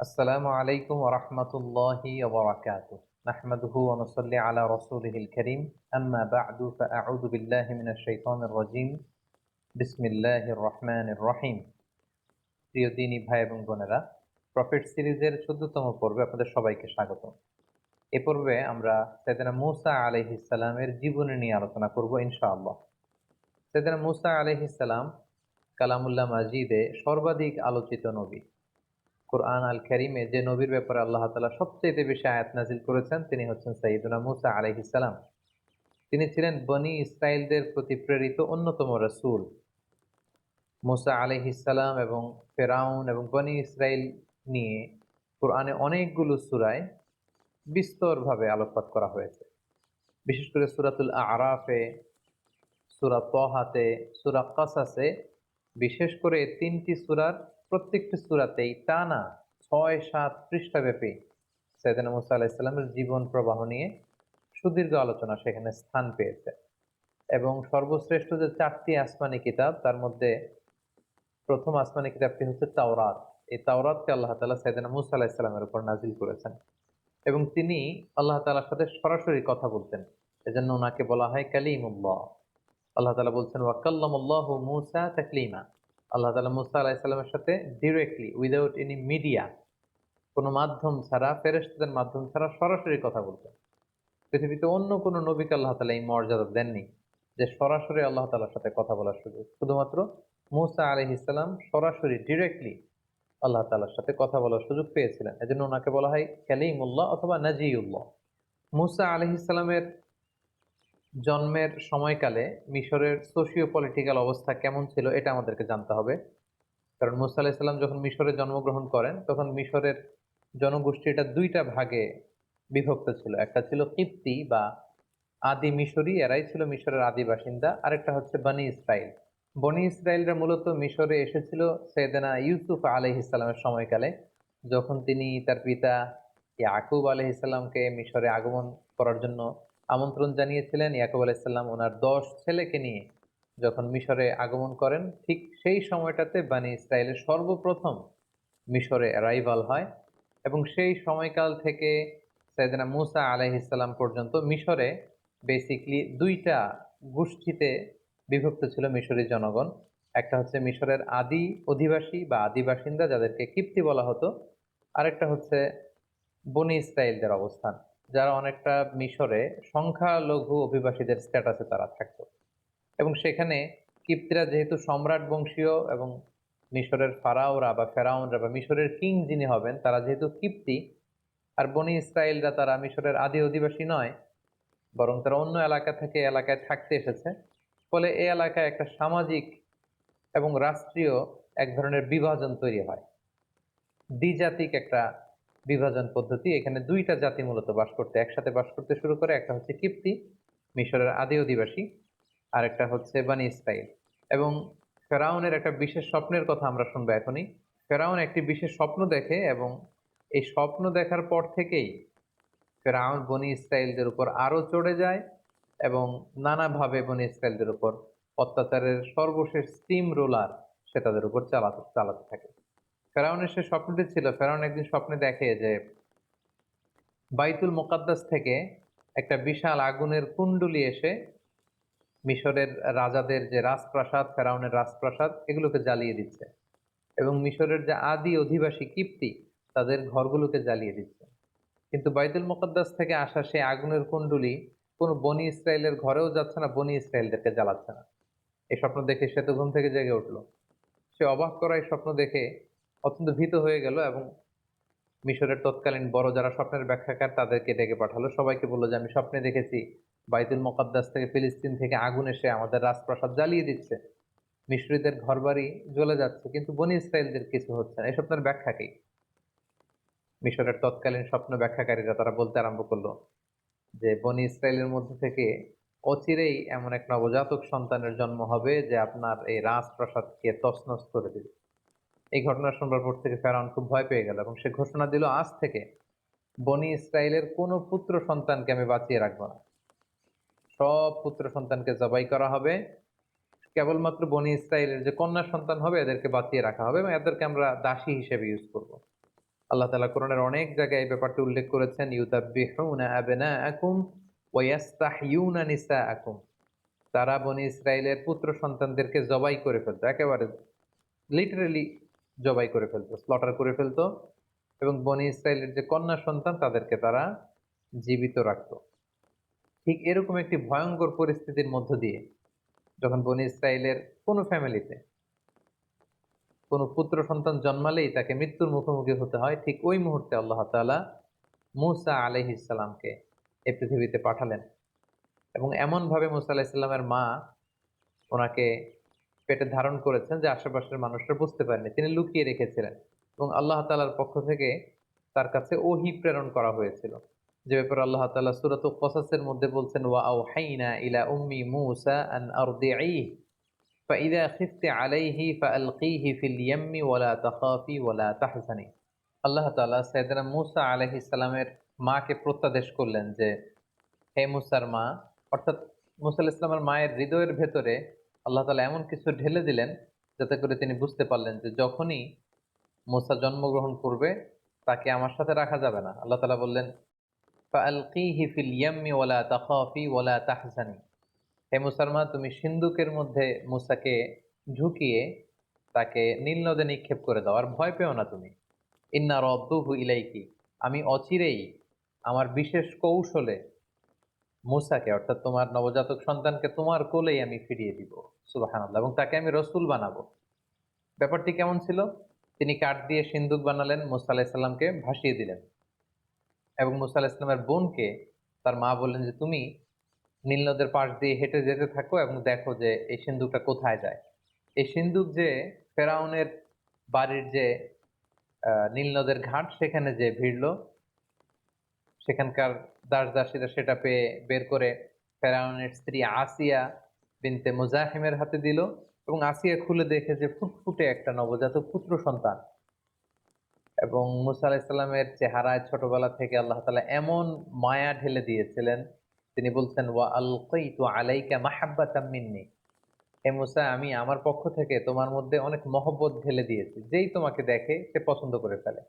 আসসালামু আলাইকুম ওয়া রাহমাতুল্লাহি ওয়া বারাকাতুহু। নাহমাদুহু ওয়া নুসাল্লি আলা রাসূলিহিল কারীম। আম্মা বা'দু ফাআউযু বিল্লাহি মিনাশ শাইতানির রাজীম। বিসমিল্লাহির রহমানির রহিম। প্রিয় দ্বীনী ভাই এবং বোনেরা, প্রফেট সিরিজের ১৪তম পর্বে আপনাদের সবাইকে স্বাগত। এ পর্বে আমরা সাইয়েদনা মূসা আলাইহিস সালামের জীবনী নিয়ে আলোচনা করব ইনশাআল্লাহ। সাইয়েদনা মূসা আলাইহিস সালাম কালামুল্লাহ মাজিদে সর্বাধিক আলোচিত নবী। কোরআন আল কারীমে যে নবীর ব্যাপারে আল্লাহ তাআলা সবচাইতে বেশি আয়াত নাযিল করেছেন তিনি হচ্ছেন সাইয়্যিদুনা মূসা আলাইহিস সালাম। তিনি ছিলেন বনী ইসরাইলদের প্রতি প্রেরিত অন্যতম রাসূল। মূসা আলাইহিস সালাম এবং ফেরাউন এবং বনী ইসরাইল নিয়ে কোরআনে অনেকগুলো সূরায় বিস্তরভাবে আলোকপাত করা হয়েছে। বিশেষ করে সূরাতুল আ'রাফে, সূরা তহাতে, সূরা কাসাসে, বিশেষ করে ৩টি সূরার প্রত্যেকটি সূরাতেই টানা ৬-৭ পৃষ্ঠাব্যাপী সাইয়েদনা মূসা আলাইহিস সালামের জীবন প্রবাহ নিয়ে সুদীর্ঘ আলোচনা সেখানে স্থান পেয়েছে। এবং সর্বশ্রেষ্ঠ যে ৪টি আসমানি কিতাব তার মধ্যে ১ম আসমানি কিতাবটি হচ্ছে তাওরাত। এই তাওরাতকে আল্লাহ তাআলা সাইয়েদনা মূসা আলাইহিস সালামের উপর নাযিল করেছেন এবং তিনি আল্লাহ তাআলার সাথে সরাসরি কথা বলতেন। এজন্য উনাকে বলা হয় কালিমুল্লাহ। আল্লাহ তাআলা বলছেন ওয়া কাল্লামাল্লাহু মূসা তাকলিমা। আল্লাহ তাআলা মূসা আলাইহিস সালামের সাথে ডিরেক্টলি উইথআউট এনি মিডিয়া, কোন মাধ্যম ছাড়া, ফেরেশতাদের মাধ্যম ছাড়া সরাসরি কথা বলতেন। পৃথিবীতে অন্য কোন নবীকে আল্লাহ তাআলা এই মর্যাদা দেননি যে সরাসরি আল্লাহ তাআলার সাথে কথা বলার সুযোগ। শুধুমাত্র মূসা আলাইহিস সালাম সরাসরি ডিরেক্টলি আল্লাহ তাআলার সাথে কথা বলার সুযোগ পেয়েছিলেন। এজন্য উনাকে বলা হয় কালিমুল্লাহ অথবা নাজিউল্লাহ। মূসা আলাইহিস সালামের জন্মের সময়কালে মিশরের সোশিও পলিটিক্যাল অবস্থা কেমন ছিল এটা আমাদেরকে জানতে হবে। কারণ মূসা আলাইহিস সালাম যখন মিশরে জন্মগ্রহণ করেন তখন মিশরের জনগোষ্ঠীটা ২ টা ভাগে বিভক্ত ছিল। একটা ছিল কিপ্তি বা আদি মিশরী, এরাই ছিল মিশরের আদি বাসিন্দা। আরেকটা হচ্ছে বনী ইসরাইল। বনী ইসরাইলরা মূলত মিশরে এসেছিল সাইয়েদনা ইউসুফ আলাইহিস সালামের সময়কালে, যখন তিনি তার পিতা ইয়াকুব আলাইহিস সালামকে মিশরে আগমন করার জন্য আমন্ত্রণ জানিয়েছিলেন। ইয়াকুব আলাইহিস সালাম উনার ১০ ছেলেকে নিয়ে যখন মিশরে আগমন করেন, ঠিক সেই সময়টাতে বনী ইসরাইলের সর্বপ্রথম মিশরে অ্যারাইভাল হয় এবং সেই সময়কাল থেকে সাইয়েদনা মূসা আলাইহিস সালাম পর্যন্ত মিশরে বেসিক্যালি ২ টা গোষ্ঠীতে বিভক্ত ছিল মিশরী জনগণ। একটা হচ্ছে মিশরের আদি অধিবাসী বা আদি বাসিন্দা যাদেরকে কিপ্তি বলা হতো। আরেকটা হচ্ছে বনী ইসরাইলদের অবস্থান, যারা অনেকটা মিশরে সংখ্যালঘু অভিবাসীদের স্ট্যাটাসে তারা থাকতো। এবং সেখানে কিপ্তিরা যেহেতু সম্রাট বংশীয় এবং মিশরের ফারাওরা বা ফেরাউনরা বা মিশরের কিং যিনি হবেন তারা যেহেতু কিপ্তি, আর বনী ইসরাইলরা তারা মিশরের আদি অধিবাসী নয়, বরং তারা অন্য এলাকা থেকে এ এলাকায় থাকতে এসেছে। ফলে এই এলাকায় একটা সামাজিক এবং রাষ্ট্রীয় এক ধরনের বিভাজন তৈরি হয়। দ্বিজাতিক একটা বিভাজন পদ্ধতি। এখানে ২ টা জাতি মূলত একসাথে বাস করতে শুরু করে। একটা হচ্ছে কিপ্তি, মিশরের আদি অধিবাসী, আরেকটা হচ্ছে বনী ইসরাইল। এবং ফেরাউনের একটা বিশেষ স্বপ্নের কথা আমরা শুনবো এখনই। ফেরাউন একটি বিশেষ স্বপ্ন দেখে এবং এই স্বপ্ন দেখার পর থেকেই ফেরাউন বনী ইসরাইলদের উপর আরো চড়ে যায় এবং নানাভাবে বনী ইসরাইলদের উপর অত্যাচারের সর্বশেষ স্টিম রোলার সে তাদের উপর চালাতে চালাতে থাকে। ফেরাউনের সে স্বপ্নটি ছিল, ফেরাউন একদিন স্বপ্নে দেখে যে বাইতুল মুকাদ্দাস থেকে একটা বিশাল আগুনের কুণ্ডলী এসে মিশরের রাজাদের যে রাজপ্রাসাদ, ফেরাউনের রাজপ্রাসাদ এগুলোকে জ্বালিয়ে দিচ্ছে এবং মিশরের যে আদি অধিবাসী কিপ্তি তাদের ঘরগুলোকে জ্বালিয়ে দিচ্ছে। কিন্তু বাইতুল মুকাদ্দাস থেকে আসা সেই আগুনের কুণ্ডলী কোনো বনী ইসরাইলের ঘরেও যাচ্ছে না, বনী ইসরাইলদেরকে জ্বালাচ্ছে না। এই স্বপ্ন দেখে সে তো ঘুম থেকে জেগে উঠল। সে অবাক করা এই স্বপ্ন দেখে অত্যন্ত ভীত হয়ে গেল এবং মিশরের তৎকালীন বড় যারা স্বপ্নের ব্যাখ্যাকার তাদেরকে ডেকে পাঠালো। সবাইকে বলল যে আমি স্বপ্নে দেখেছি বাইতুল মুকাদ্দাস থেকে ফিলিস্তিন থেকে আগুন এসে আমাদের রাজপ্রাসাদ জ্বালিয়ে দিচ্ছে, মিশরীদের ঘরবাড়ি জ্বলে যাচ্ছে, কিন্তু বনী ইসরাইলদের কিছু হচ্ছে না। এই স্বপ্নের ব্যাখ্যা কি? মিশরের তৎকালীন স্বপ্ন ব্যাখ্যাকারীরা তারা বলতে আরম্ভ করলো যে বনী ইসরাইলের মধ্যে থেকে অচিরেই এমন এক নবজাতক সন্তানের জন্ম হবে যে আপনার এই রাজপ্রাসাদকে তছনছ করে দিবে। এই ঘটনা শুনবার পর থেকে ফেরাউন খুব ভয় পেয়ে গেল এবং সে ঘোষণা দিল, আজ থেকে বনী ইসরাইলের কোনো পুত্র সন্তানকে আমি বাঁচিয়ে রাখবো না। সব পুত্র সন্তানকে জবাই করা হবে। কেবলমাত্র বনী ইসরাইলের যে কন্যা সন্তান হবে এদেরকে বাঁচিয়ে রাখা হবে এবং এদেরকে আমরা দাসী হিসেবে ইউজ করব। আল্লাহ তাআলা কোরআনের অনেক জায়গায় এই ব্যাপারটি উল্লেখ করেছেন, ইউযাব্বিহুনা আবনাআকুম ওয়া ইস্তাহইয়ুনা নিসাআকুম। তারা বনী ইসরাইলের পুত্র সন্তানদেরকে জবাই করে ফেলতো, একেবারে লিটারেলি জবাই করে ফেলতো, স্লটার করে ফেলতো, এবং বনী ইসরাইলের যে কন্যা সন্তান তাদেরকে তারা জীবিত রাখতো। ঠিক এরকম একটি ভয়ঙ্কর পরিস্থিতির মধ্য দিয়ে যখন বনী ইসরাইলের কোনো ফ্যামিলিতে কোনো পুত্র সন্তান জন্মালেই তাকে মৃত্যুর মুখোমুখি হতে হয়, ঠিক ওই মুহূর্তে আল্লাহ তাআলা মূসা আলাইহিস সালামকে এই পৃথিবীতে পাঠালেন। এবং এমনভাবে মূসা আলাইহিস সালামের মা ওনাকে পেটে ধারণ করেছেন যে আশেপাশের মানুষরা বুঝতে পারেনি, তিনি লুকিয়ে রেখেছিলেন। এবং আল্লাহ তাআলার পক্ষ থেকে তার কাছে ওহী প্রেরণ করা হয়েছিল, যে ব্যাপারে আল্লাহ তাআলা সূরাতুল কসাসের মধ্যে বলছেন, ওয়া আওহাইনা ইলা উম্মি মূসা আন আরদিঈহি ফাইযা খিফতি আলাইহি ফাআলকিহি ফিল ইয়াম্মি ওয়ালা তাখাফি ওয়ালা তাহজানি। আল্লাহ তাআলা সাইয়েদনা মূসা আলাইহিস সালামের মাকে প্রত্যাদেশ করলেন যে, হে মূসার মা, অর্থাৎ মূসা আলাইহিস সালামের মায়ের হৃদয়ের ভেতরে আল্লাহ তাআলা এমন কিছু ঢেলে দিলেন যাতে করে তিনি বুঝতে পারলেন যে যখনই মূসা জন্মগ্রহণ করবে তাকে আমার সাথে রাখা যাবে না। আল্লাহ তাআলা বললেন, ফাআলকিহি ফিল ইয়াম্মি ওয়ালা তাখাফি ওয়ালা তাহজানি। হে মূসার মা, তুমি সিন্ধুকের মধ্যে মূসাকে ঝুঁকিয়ে তাকে নীল নদে নিক্ষেপ করে দাও, আর ভয় পেও না তুমি। ইন্না রাদ্দুহু ইলাইকি, আমি অচিরেই আমার বিশেষ কৌশলে মূসাকে, অর্থাৎ তোমার নবজাতক সন্তানকে তোমার কোলেই আমি ফিরিয়ে দিব। সুবহানাল্লাহ। এবং তাকে আমি রসূল বানাবো। ব্যাপারটি কেমন ছিল? তিনি কাঠ দিয়ে সিন্দুক বানালেন, মূসা আলাইহিস সালামকে ভাসিয়ে দিলেন, এবং মূসা আলাইহিস সালামের বোনকে তার মা বললেন যে, তুমি নীল নদের পাশ দিয়ে হেঁটে যেতে থাকো এবং দেখো যে এই সিন্দুকটা কোথায় যায়। এই সিন্দুক যে ফেরাউনের বাড়ির যে নীল নদের ঘাট, সেখানে যে ভিড়ল, সেখানকার দাসদাসীরা সেটা পেয়ে বের করে ফেরাউনের স্ত্রী আসিয়া বিনতে মুজাহিমের হাতে দিল, এবং আসিয়া খুলে দেখে যে ফুটফুটে একটা নবজাতক পুত্র সন্তান। এবং মূসা আলাইহিস সালামের চেহারায় ছোটবেলা থেকে আল্লাহ তাআলা এমন মায়া ঢেলে দিয়েছিলেন, তিনি বলছেন, ওয়া আলকাইতু আলাইকা মাহাব্বাতাম মিন্নি। হে মূসা, আমি আমার পক্ষ থেকে তোমার মধ্যে অনেক মহব্বত ঢেলে দিয়েছি, যেই তোমাকে দেখে সে পছন্দ করে ফেলে।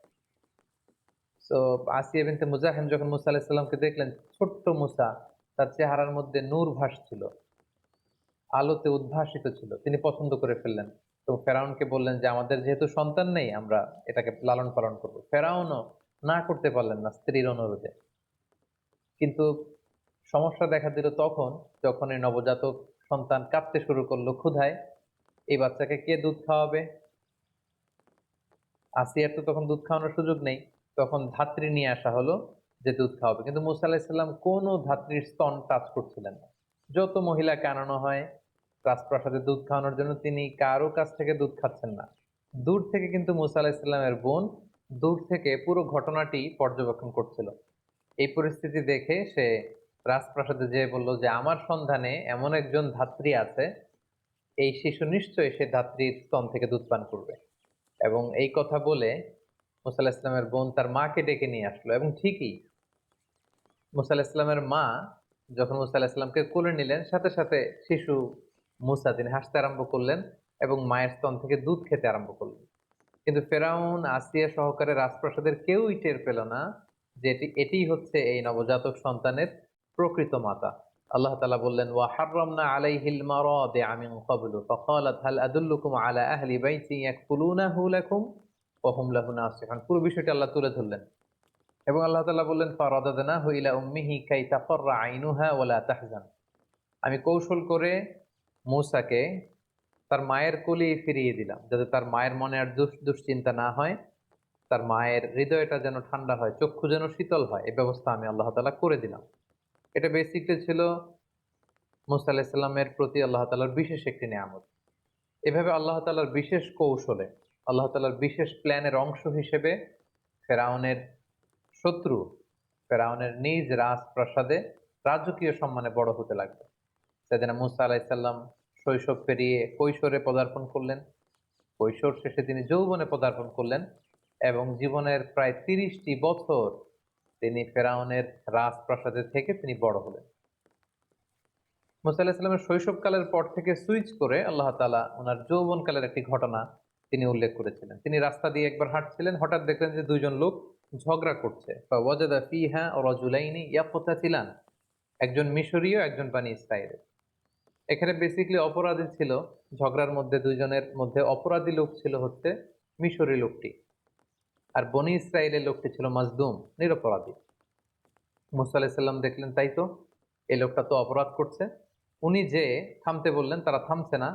তো আসিয়া বিনতে মুজাহিম যখন মূসা আলাইহিস সালামকে দেখলেন, ছোট্ট মূসা, তার চেহারার মধ্যে নূর ভাসছিল, আলোতে উদ্ভাসিত ছিল, তিনি পছন্দ করে ফেললেন। তো ফেরাউনকে বললেন যে, আমাদের যেহেতু সন্তান নেই, আমরা এটাকে লালন পালন করব। ফেরাউনও না করতে পারলেন না স্ত্রীর অনুরোধে। কিন্তু সমস্যা দেখা দিল তখন, যখন এই নবজাতক সন্তান কাঁদতে শুরু করলো ক্ষুধায়। এই বাচ্চাকে কে দুধ খাওয়াবে? আসিয়ার তো তখন দুধ খাওয়ানোর সুযোগ নেই। তখন ধাত্রী নিয়ে আসা হলো যে দুধ খাওয়াবে। কিন্তু মূসা আলাইহিস সালাম কোনো ধাত্রীর স্তন টাচ করছিলেন না। যত মহিলাকে আনানো হয় রাজপ্রাসাদে দুধ খাওয়ানোর জন্য, তিনি কারো কাছ থেকে দুধ খাচ্ছেন না। দূর থেকে কিন্তু মূসা আলাইহিস সালামের বোন দূর থেকে পুরো ঘটনাটি পর্যবেক্ষণ করছিল। এই পরিস্থিতি দেখে সে রাজপ্রাসাদে যেয়ে বলল যে, আমার সন্ধানে এমন একজন ধাত্রী আছে, এই শিশু নিশ্চয়ই সে ধাত্রীর স্তন থেকে দুধ পান করবে। এবং এই কথা বলে মূসা আলাইহিস সালামের বোন তার মাকে ডেকে নিয়ে আসলো, এবং ঠিকই মূসা আলাইহিস সালামের মা যখন মূসা আলাইহিস সালামকে কোলে নিলেন, সাথে সাথে শিশু মূসা তিনি হাসতে আরম্ভ করলেন এবং মায়ের স্তন থেকে দুধ খেতে আরম্ভ করলেন। কিন্তু ফেরাউন, আসিয়া সহকারে রাজপ্রাসাদের কেউই টের পেল না যে এটিই হচ্ছে এই নবজাতক সন্তানের প্রকৃত মাতা। আল্লাহ তাআলা বললেন, ওয়া হাররামনা আলাইহিল মারাদিআ মিন ক্বাবলু ফাকালাত হাল আদুল্লুকুম আলা আহলি বাইতিন ইয়াকফুলুনাহু লাকুম ওয়া হুম লাহু নাসিহুন। পুরো বিষয়টি আল্লাহ তুলে ধরলেন, এবং আল্লাহ তাআলা বললেন, ফারাদাদনাহু ইলা উম্মিহি কাই তাকাররা আইনুহা ওয়া লা তাহজান। আমি কৌশল করে মূসাকে তার মায়ের কোলেই ফিরিয়ে দিলাম, যাতে তার মায়ের মনে আর দুশ্চিন্তা না হয়, তার মায়ের হৃদয়টা যেন ঠান্ডা হয়, চক্ষু যেন শীতল হয়, এই ব্যবস্থা আমি আল্লাহ তাআলা করে দিলাম। এটা বেসিকলি ছিল মূসা আলাইহিস সালামের প্রতি আল্লাহ তাআলার বিশেষ একটি নিয়ামত। এভাবে আল্লাহ তাআলার বিশেষ কৌশলে, আল্লাহ তাআলার বিশেষ প্ল্যানের অংশ হিসেবে ফেরাউনের শত্রু, ফেরাউনের নিজ রাজপ্রাসাদে রাজকীয় সম্মানে বড় হতে লাগলো। সেদিনা মূসা আলাইহিস সালাম শৈশব পেরিয়ে কৈশোরে পদার্পণ করলেন। কৈশোর শেষে তিনি যৌবনে পদার্পণ করলেন, এবং জীবনের প্রায় ৩০টি বছর তিনি ফেরাউনের রাজপ্রাসাদে থেকে তিনি বড় হলেন। মূসা আলাইহিস সালামের শৈশবকালের পর থেকে সুইচ করে আল্লাহ তাআলা ওনার যৌবনকালের একটি ঘটনা তিনি উল্লেখ করেছিলেন। তিনি রাস্তা দিয়ে একবার হাঁটছিলেন, হঠাৎ দেখলেন যে দুইজন লোক ঝগড়া করছে। ফাওয়াজাদা ফিহা রাজুলাইনি ইয়াকতাতিলান, একজন মিশরীয়, একজন বানি ইসরাইল। এখানে বেসিক্যালি অপরাধী ছিল, ঝগড়ার মধ্যে দুইজনের মধ্যে অপরাধী লোক ছিল হচ্ছে মিশরী লোকটি, আর বনি ইসরায়েলের লোকটি ছিল মাজদুম, নিরপরাধী। মুসা আলাইসাল্লাম দেখলেন তাই তো, এই লোকটা তো অপরাধ করছে। উনি যে থামতে বললেন, তারা থামছে না।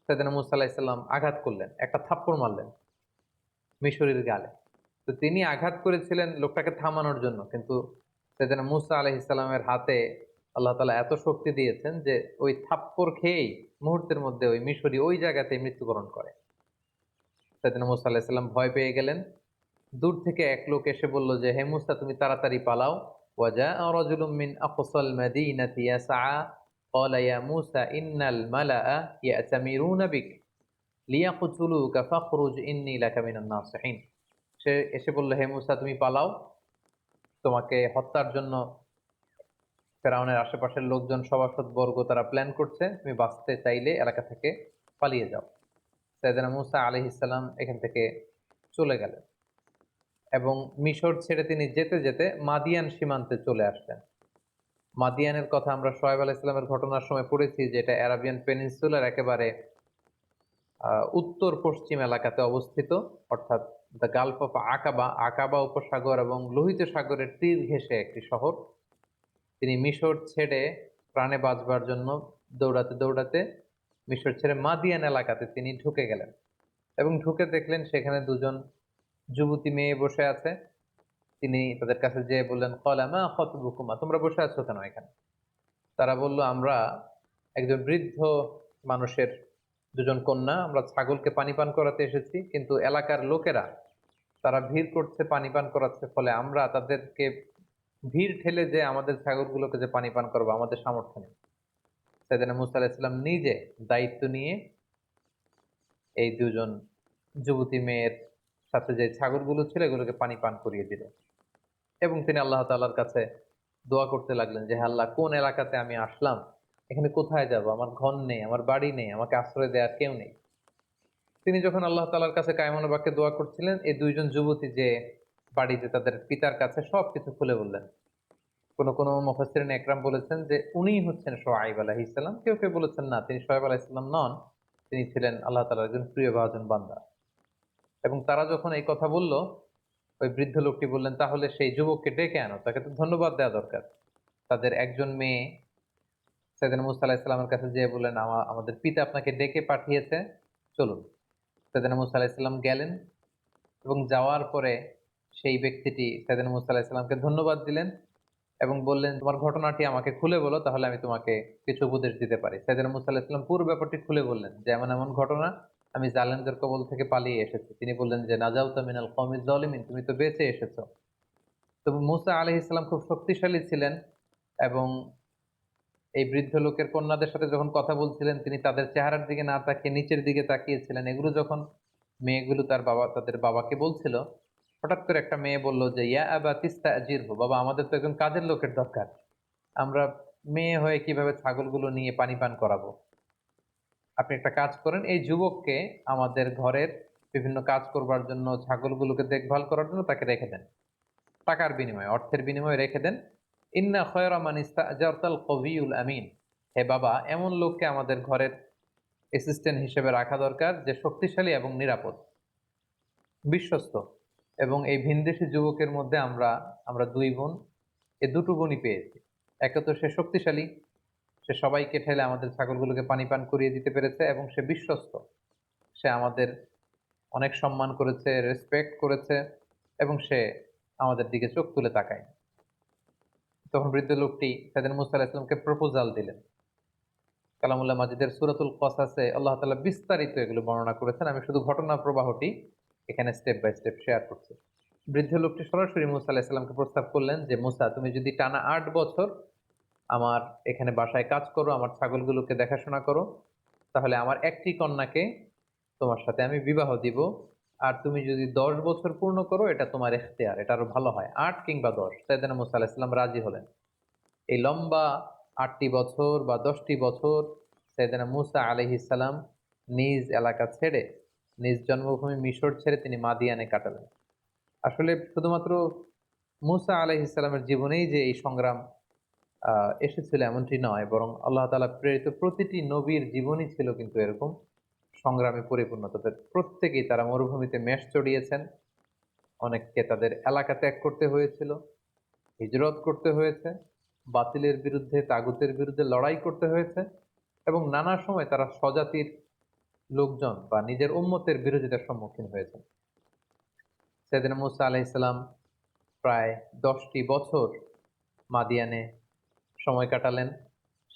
সেদিন মুসা আলাইসাল্লাম আঘাত করলেন, একটা থাপ্পড় মারলেন মিশরীর গালে। তো তিনি আঘাত করেছিলেন লোকটাকে থামানোর জন্য, কিন্তু সেদিন মুসা আলাইহিসসালামের হাতে আল্লাহ তাআলা এত শক্তি দিয়েছেন যে ওই থাপ্পড় খেয়েই মুহূর্তের মধ্যে ওই মিশরী ওই জায়গাতে মৃত্যুবরণ করে। সেদিন মুসা আলাইহিসসালাম ভয় পেয়ে গেলেন। দূর থেকে এক লোক এসে বলল যে, হে মুসা, তুমি তাড়াতাড়ি পালাও। ওয়াজাআ রাজুলুম মিন আকসাল মাদিনাতি ইয়াসআ ক্বালা ইয়া মুসা ইন্নাল মালাআ ইয়াতামিরুনা বিক লিয়াকতুলুকা ফাখরুজ ইন্নী লাকা মিনান নাসিহিন। সে এসে বলল, হে মুসা, তুমি পালাও, তোমাকে হত্যার জন্য ফেরাউনের আশেপাশের লোকজন, সভাসদ বর্গ, তারা প্ল্যান করছে, তুমি বাঁচতে চাইলে এলাকা থেকে পালিয়ে যাও। সাইয়েদনা মুসা আলাইহিস সালাম এখান থেকে চলে গেলেন এবং মিশর ছেড়ে তিনি যেতে যেতে মাদিয়ান সীমান্তে চলে আসলেন। মাদিয়ানের কথা আমরা শোয়েব আলাইহিস সালামের ঘটনার সময় পড়েছি, যে এটা অ্যারাবিয়ান পেনিনসুলার একেবারে উত্তর পশ্চিম এলাকাতে অবস্থিত, অর্থাৎ দ্য গালফ অফ আকাবা, আকাবা উপসাগর এবং লোহিত সাগরের তীর ঘেঁষে একটি শহর। তিনি মিশর ছেড়ে প্রাণে বাঁচবার জন্য দৌড়াতে দৌড়াতে মিশর ছেড়ে মাদিয়ান এলাকাতে তিনি ঢুকে গেলেন এবং ঢুকে দেখলেন সেখানে দুজন যুবতী মেয়ে বসে আছে। তিনি তাদের কাছে যেয়ে বললেন, ক্বালা মা খাতবুকুমা, তোমরা বসে আছো কেন এখানে? তারা বলল, আমরা একজন বৃদ্ধ মানুষের দুজন কন্যা, আমরা ছাগলকে পানি পান করাতে এসেছি, কিন্তু এলাকার লোকেরা তারা ভিড় করছে, পানি পান করাচ্ছে, ফলে আমরা তাদেরকে ভিড় ঠেলে যে আমাদের ছাগলগুলোকে যে পানি পান করবো, আমাদের সামর্থ্য নেই। সেদিন মুসা আলাইহিস সালাম নিজে দায়িত্ব নিয়ে এই দুজন যুবতী মেয়ের সাথে যে ছাগলগুলো ছিল এগুলোকে পানি পান করিয়ে দিল এবং তিনি আল্লাহ তাআলার কাছে দোয়া করতে লাগলেন যে, হে আল্লাহ, কোন এলাকাতে আমি আসলাম, এখানে কোথায় যাব? আমার ঘর নেই, আমার বাড়ি নেই, আমাকে আশ্রয় দেওয়ার কেউ নেই। তিনি যখন আল্লাহ তাআলার কাছে কায়মনে বাক্যে দোয়া করছিলেন, এই দুইজন যুবতী যে বাড়িতে তাদের পিতার কাছে সবকিছু খুলে বললেন। কোন কোন মুফাসসিরিন একরাম বলেছেন যে উনিই হচ্ছেন শুআয়ব আলাইহিস সালাম, কেউ কেউ বলেছেন না, তিনি শুআয়ব আলাইহিস সালাম নন, তিনি ছিলেন আল্লাহ তাআলার একজন প্রিয় ভাজন বান্দা। এবং তারা যখন এই কথা বলল, ওই বৃদ্ধ লোকটি বললেন, তাহলে সেই যুবককে ডেকে আনো, তাকে তো ধন্যবাদ দেওয়া দরকার। তাদের একজন মেয়ে সাইয়েদনা মুসা আলাইহিস সালামের কাছে যেয়ে বললেন, আমাদের পিতা আপনাকে ডেকে পাঠিয়েছে, চলুন। সাইয়েদনা মুসা আলাইহিস সালাম গেলেন এবং যাওয়ার পরে সেই ব্যক্তিটি সাইয়েদনা মুসা আলাইহিস সালামকে ধন্যবাদ দিলেন এবং বললেন, তোমার ঘটনাটি আমাকে খুলে বলো, তাহলে আমি তোমাকে কিছু উপদেশ দিতে পারি। সাইয়েদনা মুসা আলাইহিস সালাম পুরো ব্যাপারটি খুলে বললেন যে, এমন এমন ঘটনা, আমি জালেমদের কবল থেকে পালিয়ে এসেছি। তিনি বললেন যে, নাজাউতা মিনাল কওমিজ জালিমিন, তুমি তো বেঁচে এসেছো। তো মুসা আলাইহিস সালাম খুব শক্তিশালী ছিলেন এবং এই বৃদ্ধ লোকের কন্যাদের সাথে যখন কথা বলছিলেন, তিনি তাদের চেহারার দিকে না তাকিয়ে নিচের দিকে তাকিয়েছিলেন। এগুলো যখন মেয়েগুলো তাদের বাবাকে বলছিল, হঠাৎ করে একটা মেয়ে বলল যে, ইয়া আবা তিস্তাজিরহু, বাবা, আমাদের তো একজন কাজের লোকের দরকার, আমরা মেয়ে হয়ে কিভাবে ছাগলগুলো নিয়ে পানি পান করাবো? আপনি একটা কাজ করেন, এই যুবককে আমাদের ঘরের বিভিন্ন কাজ করবার জন্য, ছাগলগুলোকে দেখভাল করার জন্য তাকে রেখে দেন, টাকার বিনিময়ে, অর্থের বিনিময়ে রেখে দেন। ইন্না খয়রা মান ইস্তাজারতাল কবিয়ুল আমিন, হে বাবা, এমন লোককে আমাদের ঘরের অ্যাসিস্ট্যান্ট হিসেবে রাখা দরকার যে শক্তিশালী এবং নিরাপদ, বিশ্বস্ত। এবং এই ভিনদেশী যুবকের মধ্যে আমরা আমরা দুই বোন, এ দুটো গুণই পেয়েছি। একে তো সে শক্তিশালী, সে সবাইকে ঠেলে আমাদের ছাগলগুলোকে পানি পান করিয়ে দিতে পেরেছে, এবং সে বিশ্বস্ত, সে আমাদের অনেক সম্মান করেছে, রেসপেক্ট করেছে, এবং সে আমাদের দিকে চোখ তুলে তাকায়। তখন বৃদ্ধ লোকটি সাইয়েদনা মুসা আলাইহিস সালামকে প্রপোজাল দিলেন। কালামুল্লাহ মাজিদের সূরাতুল কসাসে আল্লাহ তাআলা বিস্তারিত এগুলো বর্ণনা করেছেন। আমি শুধু ঘটনা প্রবাহটি এখানে স্টেপ বাই স্টেপ শেয়ার করছি। বৃদ্ধ লোকটি সরাসরি মুসা আলাইহিস সালামকে প্রস্তাব করলেন যে, মুসা, তুমি যদি টানা ৮ বছর আমার এখানে বাসায় কাজ করো, আমার ছাগলগুলোকে দেখাশোনা করো, তাহলে আমার একটি কন্যাকে তোমার সাথে আমি বিবাহ দিব। আর তুমি যদি ১০ বছর পূর্ণ করো, এটা তোমার ইখতিয়ার, এটা আরো ভালো হয়, ৮ কিংবা ১০। সাইয়েদনা মুসা আলাইহিস সালাম রাজি হলেন। এই লম্বা ৮টি বছর বা ১০টি বছর সাইয়েদনা মুসা আলাইহিস সালাম নিজ এলাকা ছেড়ে নিজ জন্মভূমি মিশর ছেড়ে তিনি মাদিয়ানে কাটালেন। আসলে শুধুমাত্র মুসা আলাইহিস সালামের জীবনেই যে এই সংগ্রাম এসেছিল এমনটি নয়, বরং আল্লাহ তাআলা প্রেরিত প্রতিটি নবীর জীবনই ছিল কিন্তু এরকম সংগ্রামে পরিপূর্ণ। তাদের প্রত্যেকেই তারা মরুভূমিতে মেষ চড়িয়েছেন, অনেককে তাদের এলাকা ত্যাগ করতে হয়েছিল, হিজরত করতে হয়েছে, বাতিলের বিরুদ্ধে তাগুতের বিরুদ্ধে লড়াই করতে হয়েছে, এবং নানা সময় তারা স্বজাতির লোকজন বা নিজের উম্মতের বিরোধিতার সম্মুখীন হয়েছেন। সেদিন মুসা আলাইহিসসালাম প্রায় 10টি বছর মাদিয়ানে সময় কাটালেন।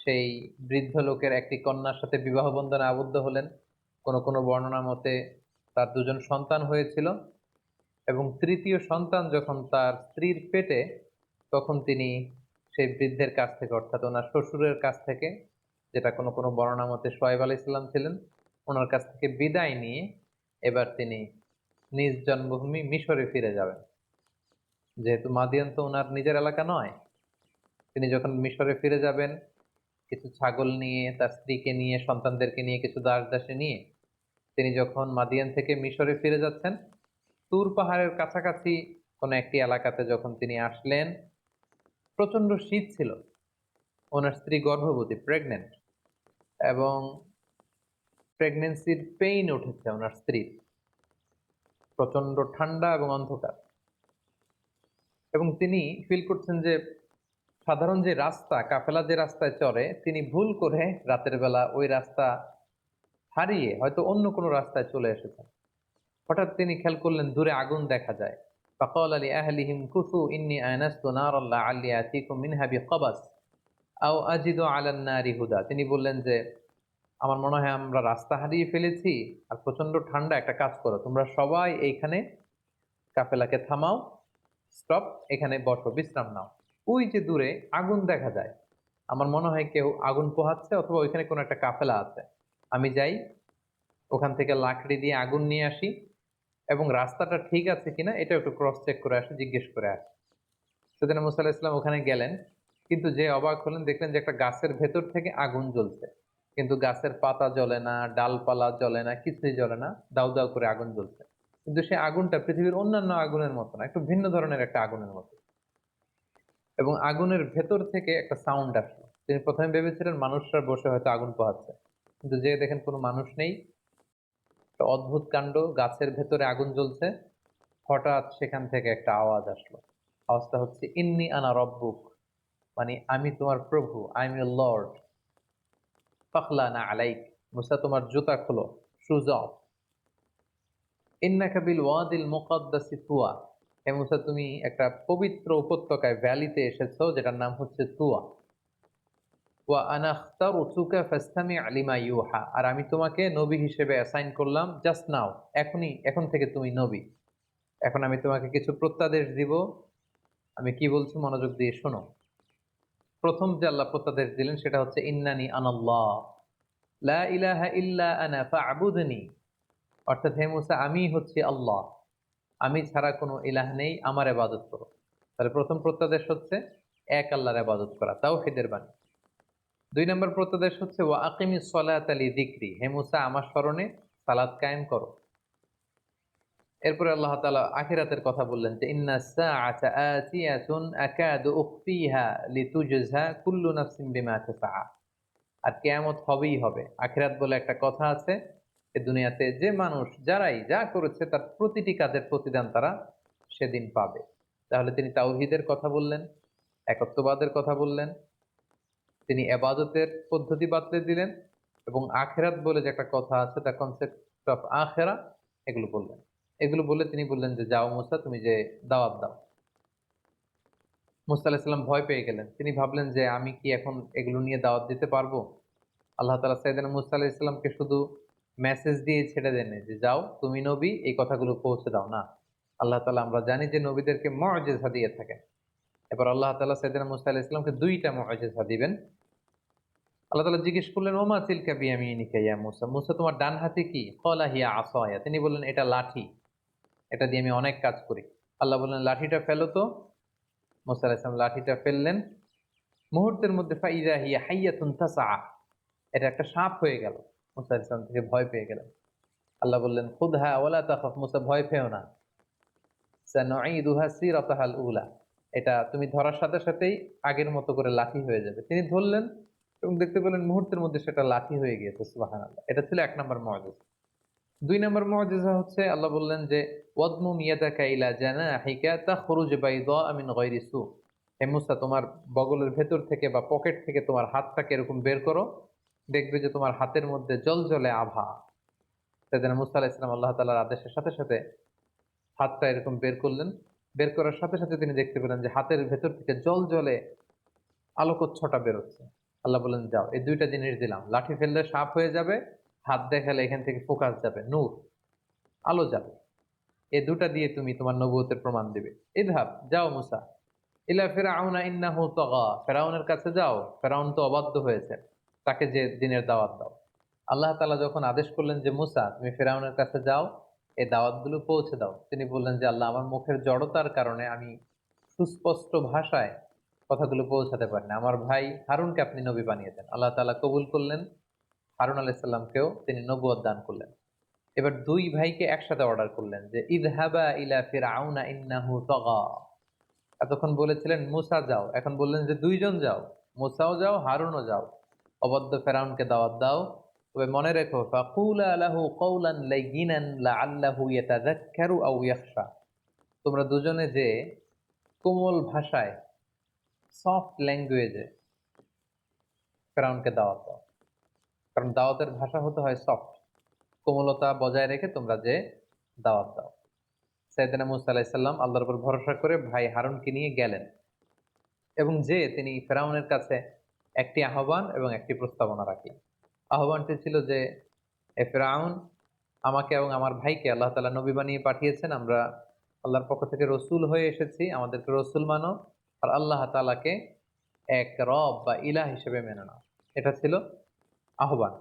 সেই বৃদ্ধ লোকের একটি কন্যার সাথে বিবাহ বন্ধনে আবদ্ধ হলেন। কোনো কোনো বর্ণনা মতে তার দুজন সন্তান হয়েছিল, এবং তৃতীয় সন্তান যখন তার স্ত্রীর পেটে, তখন তিনি সেই বৃদ্ধের কাছ থেকে, অর্থাৎ ওনার শ্বশুরের কাছ থেকে, যেটা কোনো কোনো বর্ণনা মতে শোয়েব আলাইহিসসালাম ছিলেন, ওনার কাছ থেকে বিদায় নিয়ে এবার তিনি নিজ জন্মভূমি মিশরে ফিরে যাবেন। যেহেতু মাদিয়ান তো ওনার নিজের এলাকা নয়, তিনি যখন মিশরে ফিরে যাবেন কিছু ছাগল নিয়ে, তার স্ত্রীকে নিয়ে, সন্তানদেরকে নিয়ে, কিছু দাস দাসী নিয়ে তিনি যখন মাদিয়ান থেকে মিশরে ফিরে যাচ্ছেন, তুর পাহাড়ের কাছাকাছি কোনো একটি এলাকাতে যখন তিনি আসলেন, প্রচন্ড শীত ছিল। ওনার স্ত্রী গর্ভবতী, প্রেগনেন্ট, এবং প্রেগনেন্সির পেইন উঠেছে ওনার স্ত্রীর। প্রচন্ড ঠান্ডা এবং অন্ধকার, এবং তিনি ফিল করছেন যে সাধারণ যে রাস্তা, কাফেলা যে রাস্তায় চলে, তিনি ভুল করে রাতের বেলা ওই রাস্তা হারিয়ে হয়তো অন্য কোনো রাস্তায় চলে এসেছেন। হঠাৎ তিনি খেয়াল করলেন দূরে আগুন দেখা যায়। فقال لأهلهم كثوا إني آنست نارا لعلي آتيكم منها بقبس أو أجد على النار هدى। তিনি বললেন যে আমার মনে হয় আমরা রাস্তা হারিয়ে ফেলেছি, আর প্রচন্ড ঠান্ডা, একটা কাজ করো, তোমরা সবাই এইখানে কাফেলাকে থামাও, স্টপ, এখানে বসো, বিশ্রাম নাও। ওই যে দূরে আগুন দেখা যায়, আমার মনে হয় কেউ আগুন পোহাচ্ছে, অথবা ওইখানে কোনো একটা কাফেলা আছে। আমি যাই, ওখান থেকে লাকড়ি দিয়ে আগুন নিয়ে আসি, এবং রাস্তাটা ঠিক আছে কিনা এটা একটু ক্রস চেক করে আসি, জিজ্ঞেস করে আসি। সেদিন মুসা আলাইহিস সালাম ওখানে গেলেন, কিন্তু যে অবাক হলেন, দেখলেন যে একটা গাছের ভেতর থেকে আগুন জ্বলছে, কিন্তু গাছের পাতা জ্বলে না, ডালপালা জ্বলে না, কিছুই জ্বলে না, দাউ দাউ করে আগুন জ্বলছে। কিন্তু সেই আগুনটা পৃথিবীর অন্যান্য আগুনের মতো না, একটু ভিন্ন ধরনের একটা আগুনের মতো। এবং আগুনের ভেতর থেকে একটা সাউন্ড আসলো। তিনি প্রথমে ভেবেছিলেন মানুষরা বসে হয়তো আগুন পোহাচ্ছে, কিন্তু যে দেখেন কোনো মানুষ নেই। একটা অদ্ভুত কাণ্ড, গাছের ভেতরে আগুন জ্বলছে। হঠাৎ সেখান থেকে একটা আওয়াজ আসলো। আওয়াজটা হচ্ছে ইন্নি আনা রব্বুক, মানে আমি তোমার প্রভু, আই এম ইউর লর্ড। ফাখলানা আলাইক, মুসা তোমার জুতা খোলো, শুজ অফ। ইন্নাকা বিল ওয়াদিল মুকাদ্দাসি তুয়া, হে মুসা তুমি একটা পবিত্র উপত্যকায়, ভ্যালিতে এসেছো, যেটার নাম হচ্ছে তুয়া। ওয়া আনা আখতারতুকা ফাসতামি' লিমা ইউহা, আর আমি তোমাকে নবী হিসেবে অ্যাসাইন করলাম জাস্ট নাও, এখনই, এখন থেকে তুমি নবী। এখন আমি তোমাকে কিছু প্রত্যাদেশ দিব, আমি কি বলছি মনোযোগ দিয়ে শোনো। প্রথম যে আল্লাহ প্রত্যাদেশ দিলেন সেটা হচ্ছে ইন্নানি আনাল্লাহ লা ইলাহা ইল্লা আনা ফা'বুদনি, অর্থাৎ হে মুসা আমি হচ্ছি আল্লাহ, আমি ছাড়া কোনো ইলাহ নেই, আমার ইবাদত করো। তাহলে প্রথম প্রত্যাদেশ হচ্ছে এক আল্লাহর ইবাদত করা, তাওহীদের বাণী। 2 নম্বর প্রত্যাদেশ হচ্ছে ওয়া আকিমিস সালাতা লিযিকরি, হে মুসা আমার স্মরণে সালাত কায়েম করো। এরপরে আল্লাহ তাআলা আখিরাতের কথা বললেন যে ইন্নাস সাআতা আতিয়াতুন আকাদু উখফিহা লিতুজজা কুল্লু নাফসিন বিমা তাসআ, আর কিয়ামত হবেই হবে। আখিরাত বলে একটা কথা আছে, এই দুনিয়াতে যে মানুষ যারাই যা করেছে তার প্রতিটি কাজের প্রতিদান তারা সেদিন পাবে। তাহলে তিনি তাওহীদের কথা বললেন, একত্ববাদের কথা বললেন, তিনি ইবাদতের পদ্ধতি বাতলে দিলেন, এবং আখিরাত বলে যে একটা কথা আছে, দ্য কনসেপ্ট অফ আখিরা, এগুলো বললেন। এগুলো বলে তিনি বললেন যে যাও মুসা, তুমি যে দাওয়াত দাও। মুসা আলাইহিস সালাম ভয় পেয়ে গেলেন। তিনি ভাবলেন যে আমি কি এখন এগুলো নিয়ে দাওয়াত দিতে পারবো? আল্লাহ তাআলা সাইয়েদনা মুসা আলাইহিস সালামকে শুধু মেসেজ দিয়ে ছেড়ে দেননি যে যাও তুমি নবী, এই কথাগুলো পৌঁছে দাও, না। আল্লাহ তাআলা, আমরা জানি যে নবীদেরকে মুআজিজা দিয়ে থাকেন। এবার আল্লাহ তাআলা সাইয়েদনা মুসা আলাইহিস সালামকে 2টা মুআজিজা দিবেন। আল্লাহ তাআলা জিজ্ঞেস করলেন ওমা তিলকা বিয়ামিনিকা ইয়া মুসা, মুসা তোমার ডান হাতে কি? ক্বালা হিয়া আসায়া, তিনি বললেন এটা লাঠি, এটা দিয়ে আমি অনেক কাজ করি। আল্লাহ বললেন লাঠিটা ফেলো তো। মুসা আলাইহিস সালাম লাঠিটা ফেললেন। মুহূর্তের মধ্যে ফাইদা হিয়া হাইয়াতুন তাসআ, এটা একটা সাপ হয়ে গেল। মুসা আলাইহিস সালাম থেকে ভয় পেয়ে গেলেন। আল্লাহ বললেন খুদহা ওয়ালা তাখাফ, মুসা ভয় পেও না, সানুঈদুহা সিরাতাহাল উলা, এটা তুমি ধরার সাথে সাথেই আগের মতো করে লাঠি হয়ে যাবে। তিনি ধরলেন এবং দেখতে পেলেন মুহূর্তের মধ্যে সেটা লাঠি হয়ে গিয়েছে। সুবহানাল্লাহ। এটা ছিল ১ নম্বর মুআজিজা। ২ নম্বর মুআজিজা হচ্ছে আল্লাহ বললেন যে ওয়াদমুম ইয়াদাকা ইলা জানাহিকা তাখরুজ বাইদা মিন গায়রি সু, হে মুসা তোমার বগলের ভেতর থেকে বা পকেট থেকে তোমার হাতটাকে এরকম বের করো, দেখবে যে তোমার হাতের মধ্যে জ্বলজ্বলে আভা। সাইয়েদনা মুসা আলাইহিস সালাম আল্লাহ তাআলার আদেশের সাথে সাথে হাতটা এরকম বের করলেন। বের করার সাথে সাথে তিনি দেখতে পেলেন যে হাতের ভেতর থেকে জ্বলজ্বলে আলোকচ্ছটা বেরোচ্ছে। আল্লাহ বললেন যাও, এই ২টা জিনিস দিলাম, লাঠি ফেললে সাপ হয়ে যাবে, হাত দেখালে এখান থেকে ফোকাস যাবে, নূর, আলো যাবে। এই ২টা দিয়ে তুমি তোমার নবুয়তের প্রমাণ দিবে। ইযহাব, যাও মুসা, ইলা ফিরআউনা ইন্নাহু তাগা, ফিরআউনের কাছে যাও, ফিরআউন তো অবাধ্য হয়েছে, তাকে যে দিনের দাওয়াত দাও। আল্লাহ তাআলা যখন আদেশ করলেন যে মুসা তুমি ফিরআউনের কাছে যাও, এই দাওয়াতগুলো পৌঁছে দাও, তিনি বললেন যে আল্লাহ আমার মুখের জড়তার কারণে আমি সুস্পষ্ট ভাষায় কথাগুলো পৌঁছাতে পারি না। আমার ভাই হারুনকে আপনি নবী বানিয়ে দেন। আল্লাহ তাআলা কবুল করলেন, হারুন আলাইহিস সালামকেও তিনি নবুয়ত দান করলেন। এবার ২ ভাইকে একসাথে অর্ডার করলেন যে ইযহাবা ইলা ফিরআউনা ইন্নাহু তাগা। এতক্ষণ বলেছিলেন মুসা যাও, এখন বললেন যে ২ জন যাও, মুসাও যাও হারুনও যাও, অবাধ্য ফেরাউনকে দাওয়াত দাও। তবে মনে রেখো ফাকুলা লাহু কওলান লাইয়িনান লাআল্লাহু ইয়াতাযাক্কারু আও ইয়াখশা, তোমরা দুজনে যে কোমল ভাষায়, সফট ল্যাঙ্গুয়েজে ফেরাউনকে দাওয়াত দাও। কারণ দাওয়াতের ভাষা হতে হয় সফট, কোমলতা বজায় রেখে তোমরা যে দাওয়াত দাও। সাইয়েদনা মুসা আলাইহিস সালাম আল্লাহর উপর ভরসা করে ভাই হারুনকে নিয়ে গেলেন এবং যে তিনি ফেরাউনের কাছে একটি আহ্বান এবং একটি প্রস্তাবনা রাখলেন। আহ্বানটি ছিল যে এ ফেরাউন, আমাকে এবং আমার ভাইকে আল্লাহ তাআলা নবী বানিয়ে পাঠিয়েছেন, আমরা আল্লাহর পক্ষ থেকে রসুল হয়ে এসেছি, আমাদেরকে রসুল মানো, আর আল্লাহ তাআলাকে এক রব বা ইলাহ হিসেবে মেনে নাও। এটা ছিল আহ্বান।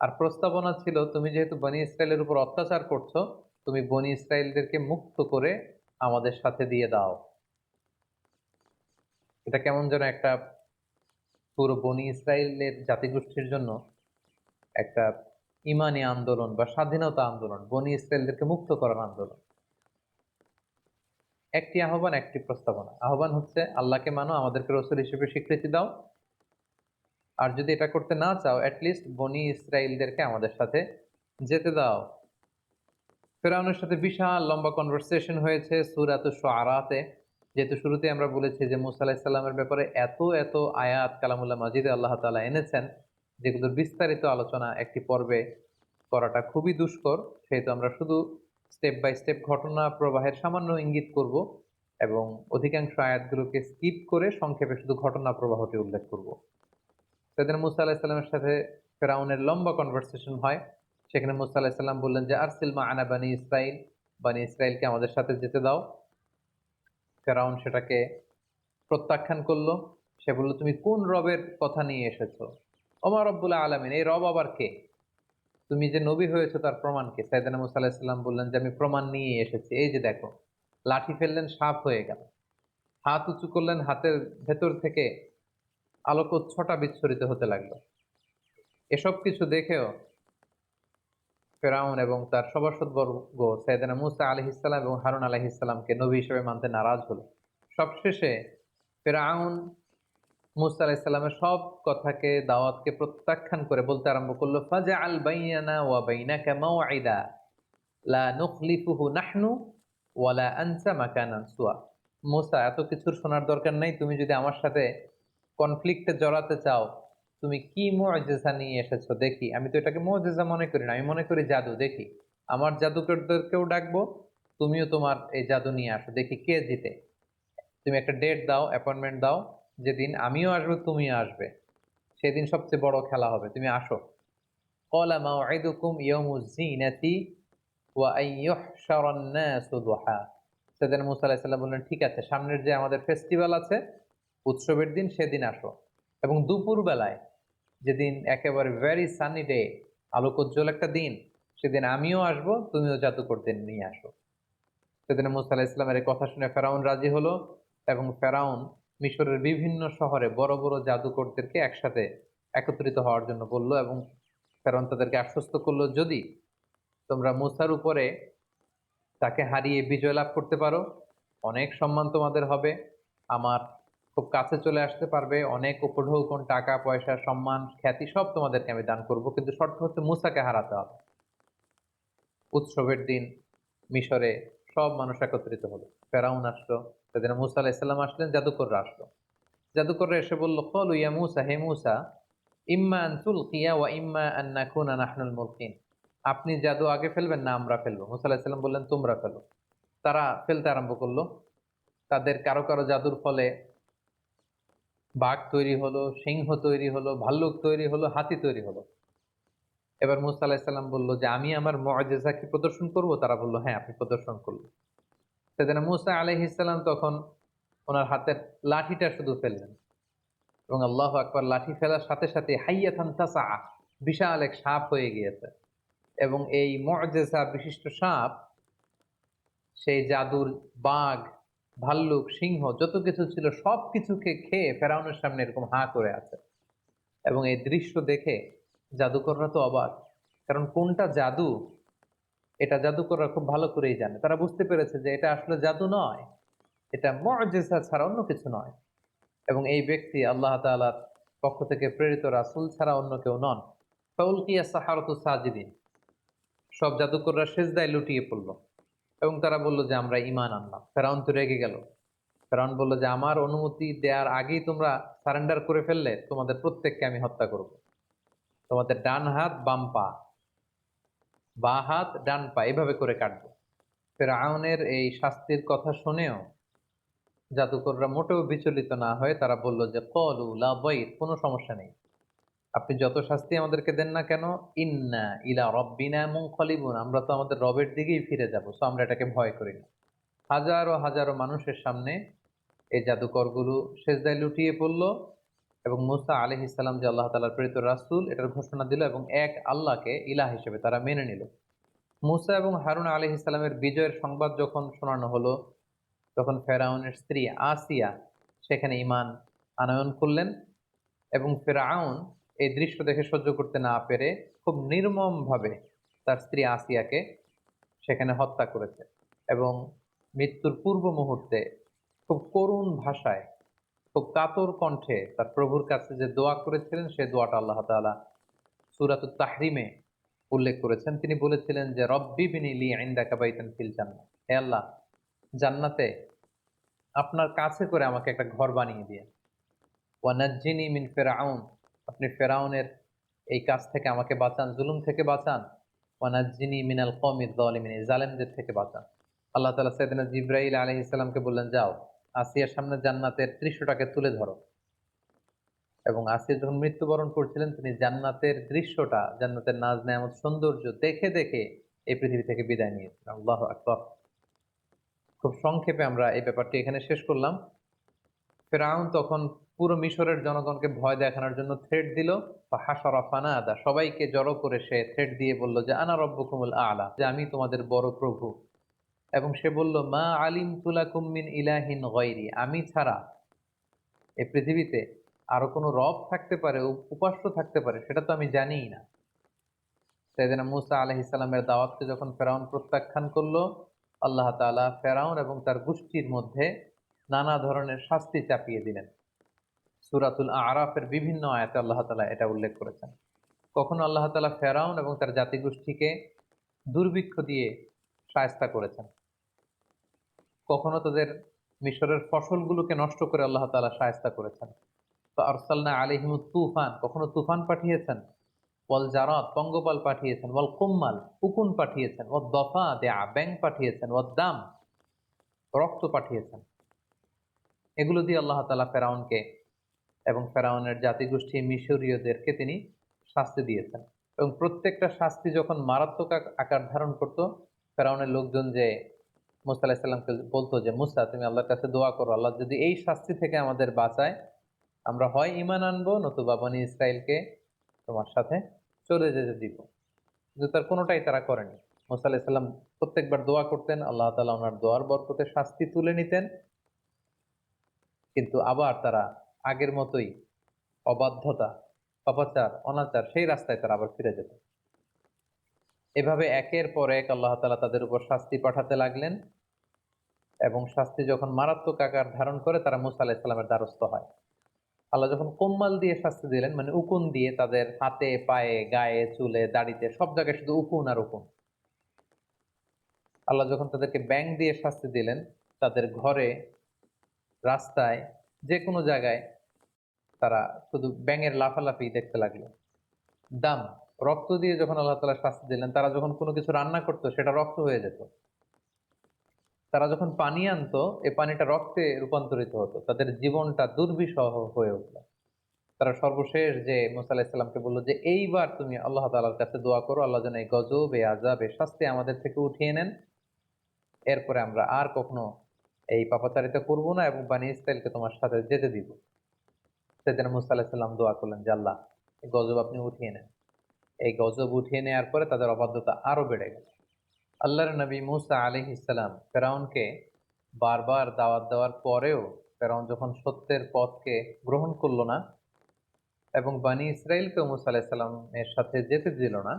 আর প্রস্তাবনা ছিল তুমি যেহেতু বনী ইসরায়েলের উপর অত্যাচার করছো, তুমি বনী ইসরায়েলদেরকে মুক্ত করে আমাদের সাথে দিয়ে দাও। এটা কেমন যেন একটা পুরো বনী ইসরায়েলের জাতিগোষ্ঠীর জন্য একটা ইমানি আন্দোলন বা স্বাধীনতা আন্দোলন, বনী ইসরায়েলদেরকে মুক্ত করার আন্দোলন। একটি আহ্বান, একটি প্রস্তাবনা। আহ্বান হচ্ছে আল্লাহকে মানো, আমাদেরকে রসুল হিসেবে স্বীকৃতি দাও, আর যদি এটা করতে না চাও অ্যাটলিস্ট বনী ইসরায়েলদেরকে আমাদের সাথে যেতে দাও। ফেরাউনের সাথে বিশাল লম্বা কনভারসেশন হয়েছে সূরাতুশ শুআরাতে। যেহেতু শুরুতে আমরা বলেছি যে মুসা আলাইহিস সালামের ব্যাপারে এত এত আয়াত কালামুল্লাহ মাজিদে আল্লাহ তাআলা এনেছেন, যেগুলোর বিস্তারিত আলোচনা একটি পর্বে করাটা খুবই দুষ্কর, সেহেতু আমরা শুধু স্টেপ বাই স্টেপ ঘটনা প্রবাহের সামান্য ইঙ্গিত করব এবং অধিকাংশ আয়াতগুলোকে স্কিপ করে সংক্ষেপে শুধু ঘটনা প্রবাহটি উল্লেখ করব। সেদিন মুসা আলাহিস সাল্লামের সাথে ফেরাউনের লম্বা কনভারসেশন হয়। সেখানে মুসা আলাহিস সাল্লাম বললেন যে আরসিল মা'আনা বানি ইসরাইল, বানি ইসরাইলকে আমাদের সাথে যেতে দাও। ফেরাউন সেটাকে প্রত্যাখ্যান করলো। সে বলল তুমি কোন রবের কথা নিয়ে এসেছো? ওমা রব্বুল আলামিন, এই রব আবার কে? তুমি যে নবী হয়েছো তার প্রমাণ কি? সাইয়েদনা মুসা আলাইহিস সালাম বললেন যে আমি প্রমাণ নিয়ে এসেছি, এই যে দেখো। লাঠি ফেললেন, সাপ হয়ে গেল। হাত উঁচু করলেন, হাতের ভেতর থেকে আলোকোচ্ছটা বিচ্ছুরিত হতে লাগলো। এসব কিছু দেখেও ফেরাউন এবং তার সভাসদবর্গ সাইয়েদনা মুসা আলাইহিস সালাম এবং হারুন আলাইহিস সালামকে নবী হিসেবে মানতে নারাজ হলো। সবশেষে ফেরাউন মুসা আলাইহিস সালামের সব কথাকে, দাওয়াতকে প্রত্যাখ্যান করে বলতে আরম্ভ করলো ফাজআল বাইনানা ওয়া বাইনাকা মাওঈদা লা নুখলিফুহু নাহনু ওয়ালা আনতা মাকানান সুয়া। মুসা, এত কিছুর শোনার দরকার নাই, তুমি যদি আমার সাথে কনফ্লিক্টে জড়াতে চাও, তুমি কি মুআজিজা নিয়ে এসেছো দেখি। আমি তো এটাকে মুআজিজা মনে করি না, আমি মনে করি জাদু। দেখি, আমার জাদুকরদেরকেও ডাকবো, তুমিও তোমার এই জাদু নিয়ে আসো, দেখি কে জিতে। তুমি একটা ডেট দাও, অ্যাপয়েন্টমেন্ট দাও, যেদিন আমিও আসবো তুমিও আসবে, সেদিন সবচেয়ে বড় খেলা হবে, তুমি আসো। ক্বালা মাওঈদুকুম ইয়াউমুজ যিনাতি ওয়া আন ইউহশারান নাসু দুহা। সেদিন মুসা আলাইহিস সালাম বললেন ঠিক আছে, সামনের যে আমাদের ফেস্টিভ্যাল আছে, উৎসবের দিন, সেদিন আসো। এবং দুপুর বেলায়, যেদিন একেবারে ভেরি সানি ডে, আলোকোজ্জ্বল একটা দিন, সেদিন আমিও আসবো, তুমিও জাদুকরদের নিয়ে আসো। সেদিন মুসা আলাইহিস সালামের এই কথা শুনে ফেরাউন রাজি হলো এবং ফেরাউন মিশরের বিভিন্ন শহরে বড় বড় জাদুকরদেরকে একসাথে একত্রিত হওয়ার জন্য বলল এবং ফেরাউন তাদেরকে আশ্বস্ত করলো যদি তোমরা মুসার উপরে তাকে হারিয়ে বিজয় লাভ করতে পারো, অনেক সম্মান তোমাদের হবে, আমার খুব কাছে চলে আসতে পারবে, অনেক উপঢৌকন, টাকা পয়সা, সম্মান, খ্যাতি সব তোমাদেরকে আমি দান করব, কিন্তু শর্ত হচ্ছে মুসাকে হারাতে হবে। উৎসবের দিন মিশরে সব মানুষ একত্রিত হলো, ফেরাউন আসলো, সেদিন মুসা আলাইসাল্লাম আসলেন, জাদুকররা আসলো। জাদুকররা এসে বলল, কলু ইয়া মুসা, হে মুসা, ইম্মা আন তুলকিয়া ওয়া ইম্মা আন নাকুনা নাহনুল মুলকিন। আপনি জাদু আগে ফেলবেন না আমরা ফেলবো? মুসা আলাইহিস সালাম বললেন, তোমরা ফেলো। তারা ফেলতে আরম্ভ করলো। তাদের কারো কারো জাদুর ফলে বাঘ তৈরি হলো, সিংহ তৈরি হলো, ভাল্লুক তৈরি হলো, হাতি তৈরি হলো। এবার মুসা আলাইহিস সালাম বলল যে আমি আমার মুআজিজা কি প্রদর্শন করব? তারা বলল, হ্যাঁ, আপনি প্রদর্শন করুন। সেদিন মুসা আলাইহিস সালাম তখন ওনার হাতের লাঠিটা শুধু ফেললেন, এবং আল্লাহু আকবার, লাঠি ফেলার সাথে সাথে হাইয়াতান তাসআ, বিশাল এক সাপ হয়ে গিয়েছে। এবং এই মুআজিজা বিশিষ্ট সাপ সেই জাদুর বাঘ, ভাল্লুক, সিংহ যত কিছু ছিল সব কিছুকে খেয়ে ফেরাউনের সামনে এরকম হাঁ করে আছে। এবং এই দৃশ্য দেখে জাদুকররা তো অবাক, কারণ কোনটা জাদু এটা জাদুকররা খুব ভালো করেই জানে। তারা বুঝতে পেরেছে যে এটা আসলে জাদু নয়, এটা মুআজিজা ছাড়া অন্য কিছু নয়। এবং এই ব্যক্তি আল্লাহ তাআলার পক্ষ থেকে প্রেরিত রাসূল ছাড়া অন্য কেউ নন। ফাউলকিয়া সাহারাতু সাজিদিন, সব জাদুকররা সেজদায় লুটিয়ে পড়ল এবং তারা বলল যে আমরা ঈমান আনলাম। ফেরাউন তো রেগে গেল। ফেরাউন বলল যে আমার অনুমতি দেওয়ার আগেই তোমরা সারেন্ডার করে ফেললে, তোমাদের প্রত্যেককে আমি হত্যা করব। তোমাদের ডান হাত বাম পা, বাঁ হাত ডান পা, এভাবে করে কাটবো। ফেরাউনের এই শাস্তির কথা শুনেও জাদুকররা মোটেও বিচলিত না হয়ে তারা বলল যে কলু লা দাইর, কোনো সমস্যা নেই, আপনি যত শাস্তি আমাদেরকে দেন না কেন, ইন্না ইলা রব্বিনা মুনকালিবুন, আমরা তো আমাদের রবের দিকেই ফিরে যাব, সো আমরা এটাকে ভয় করি না। হাজারো হাজারো মানুষের সামনে এই জাদুকরগুলো সেজদায় লুটিয়ে পড়ল এবং মুসা আলাইহিস সালাম যে আল্লাহ তাআলার প্রেরিত রাসূল এটার ঘোষণা দিল এবং এক আল্লাহকে ইলাহ হিসেবে তারা মেনে নিল। মুসা এবং হারুন আলাইহিস সালামের বিজয়ের সংবাদ যখন শোনানো হলো, তখন ফেরাউনের স্ত্রী আসিয়া সেখানে ঈমান আনয়ন করলেন। এবং ফেরাউন এই দৃশ্য দেখে সহ্য করতে না পেরে খুব নির্মমভাবে তার স্ত্রী আসিয়াকে সেখানে হত্যা করেছে। এবং মৃত্যুর পূর্ব মুহূর্তে খুব করুণ ভাষায়, খুব কাতর কণ্ঠে তার প্রভুর কাছে যে দোয়া করেছিলেন, সে দোয়াটা আল্লাহ তাআলা সূরাতুত তাহরিমে উল্লেখ করেছেন। তিনি বলেছিলেন যে রব্বি বিনি লি ইনদাকা বাইতান ফিল জান্নাহ, হে আল্লাহ, জান্নাতে আপনার কাছে করে আমাকে একটা ঘর বানিয়ে দিয়ে, ওয়ানাজ্জিনি মিন ফিরআউন, আপনি ফেরাউনের এই কাজ থেকে আমাকে বাঁচান, জুলুম থেকে বাঁচান, ওয়ানাজ্জিনি মিনাল কওমিজ যালিমিন, এই জালেমদের থেকে বাঁচান। আল্লাহ তাআলা সাইয়েদনা জিবরাইল আলাইহিস সালামকে বললেন, যাও আসিয়ার সামনে জান্নাতের দৃশ্যটাকে তুলে ধরো। এবং আসিয়া যখন মৃত্যুবরণ করছিলেন, তিনি জান্নাতের দৃশ্যটা, জান্নাতের নাজ নেয়ামত, সৌন্দর্য দেখে দেখে এই পৃথিবী থেকে বিদায় নিয়েছিলেন। আল্লাহু আকবার। খুব সংক্ষেপে আমরা এই ব্যাপারটি এখানে শেষ করলাম। ফেরাউন তখন পুরো মিশরের জনগণকে ভয় দেখানোর জন্য থ্রেট দিল। ফাহাশারা ফানাদা, সবাইকে জড়ো করে সে থ্রেট দিয়ে বলল যে আনা রব্বুকুমুল আ'লা, যে আমি তোমাদের বড় প্রভু। এবং সে বলল, মা আলিমতু লাকুম মিন ইলাহিন গায়রি, আমি ছাড়া এই পৃথিবীতে আরো কোনো রব থাকতে পারে, উপাস্য থাকতে পারে, সেটা তো আমি জানিই না। সাইয়েদনা মূসা আলাইহিস সালামের দাওয়াতকে যখন ফেরাউন প্রত্যাখ্যান করলো, আল্লাহ তাআলা ফেরাউন এবং তার গোষ্ঠীর মধ্যে নানা ধরনের শাস্তি চাপিয়ে দিলেন। সূরাতুল আ'রাফের বিভিন্ন আয়াতে আল্লাহ তাআলা এটা উল্লেখ করেছেন। কখনো আল্লাহ তাআলা ফেরাউন এবং তার জাতিগোষ্ঠীকে দুর্ভিক্ষ দিয়ে শায়েস্তা করেছেন, কখনো তাদের মিশরের ফসলগুলোকে নষ্ট করে আল্লাহ তাআলা শায়েস্তা করেছেন। তো আরসালনা আলাইহিমুত তুফান, কখনো তুফান পাঠিয়েছেন, ওয়াল জারাদ, পঙ্গপাল পাঠিয়েছেন, ওয়াল কুম্মাল, উকুন পাঠিয়েছেন, ওয়াদ দাফাদিআ, ব্যাঙ পাঠিয়েছেন, ওয়াদ দাম, রক্ত পাঠিয়েছেন। এগুলো দিয়ে আল্লাহ তাআলা ফেরাউনকে এবং ফেরাউনের জাতিগোষ্ঠী মিশরীয়দেরকে তিনি শাস্তি দিয়েছেন। এবং প্রত্যেকটা শাস্তি যখন মারাত্মক আকার ধারণ করত, ফেরাউনের লোকজন যে মুসা আলাইহিস সালামকে বলতো যে মুসা, তুমি আল্লাহর কাছে দোয়া করো, আল্লাহ যদি এই শাস্তি থেকে আমাদের বাঁচায়, আমরা হয় ঈমান আনবো, নতুবা বনী ইসরাইলকে তোমার সাথে চলে যেতে দিব। কিন্তু তার কোনোটাই তারা করেনি। মুসা আলাইহিস সালাম প্রত্যেকবার দোয়া করতেন, আল্লাহ তাআলা ওনার দোয়ার বরকতে শাস্তি তুলে নিতেন, কিন্তু আবার তারা আগের মতোই অবাধ্যতা, পাপাচার, অনাচার, সেই রাস্তায় তারা আবার ফিরে যেত। এভাবে একের পর এক আল্লাহ তাআলা তাদের উপর শাস্তি পাঠাতে লাগলেন, এবং শাস্তি যখন মারাত্মক আকার ধারণ করে তারা মুসা আলাইহিস সালামের দ্বারস্থ হয়। আল্লাহ যখন কোম্মাল দিয়ে শাস্তি দিলেন, মানে উকুন দিয়ে তাদের হাতে পায়ে গায়ে চুলে দাড়িতে সব জায়গায় শুধু উকুন আর উকুন। আল্লাহ যখন তাদেরকে ব্যাঙ দিয়ে শাস্তি দিলেন, তাদের ঘরে, রাস্তায়, যে কোনো জায়গায় তারা শুধু ব্যাঙের লাফালাফি দেখতে লাগলো। দাম, রক্ত দিয়ে যখন আল্লাহ তাআলা শাস্তি দিলেন, তারা যখন কোনো কিছু রান্না করতো সেটা রক্ত হয়ে যেত। তারা যখন পানি আনতো, এই পানিটা রক্তে রূপান্তরিত হতো। তাদের জীবনটা দুর্বিষহ হয়ে উঠলো। তারা সর্বশেষ যে মুসা আলাইহিস সালামকে বলল যে এইবার তুমি আল্লাহ তাআলার কাছে দোয়া করো, আল্লাহ যেন এই গজব, এই আযাব, এই শাস্তি আমাদের থেকে উঠিয়ে নেন। এরপরে আমরা আর কখনো এই পাপাচারিতা করব না এবং বনী ইসরাইলকে তোমার সাথে যেতে দিব। সেদিন মুসা আলাইহিস সালাম দোয়া করলেন যে আল্লাহ, এই গজব আপনি উঠিয়ে নেন। এই গজব উঠিয়ে নেওয়ার পরে তাদের অবাধ্যতা আরো বেড়ে গেল। আল্লাহর নবী মুসা আলাইহিস সালাম ফেরাউনকে বারবার দাওয়াত দেওয়ার পরেও ফেরাউন যখন সত্যের পথকে গ্রহণ করলো না এবং বনী ইসরাইলকেও মুসা আলাইহিস সালামের সাথে যেতে দিল না,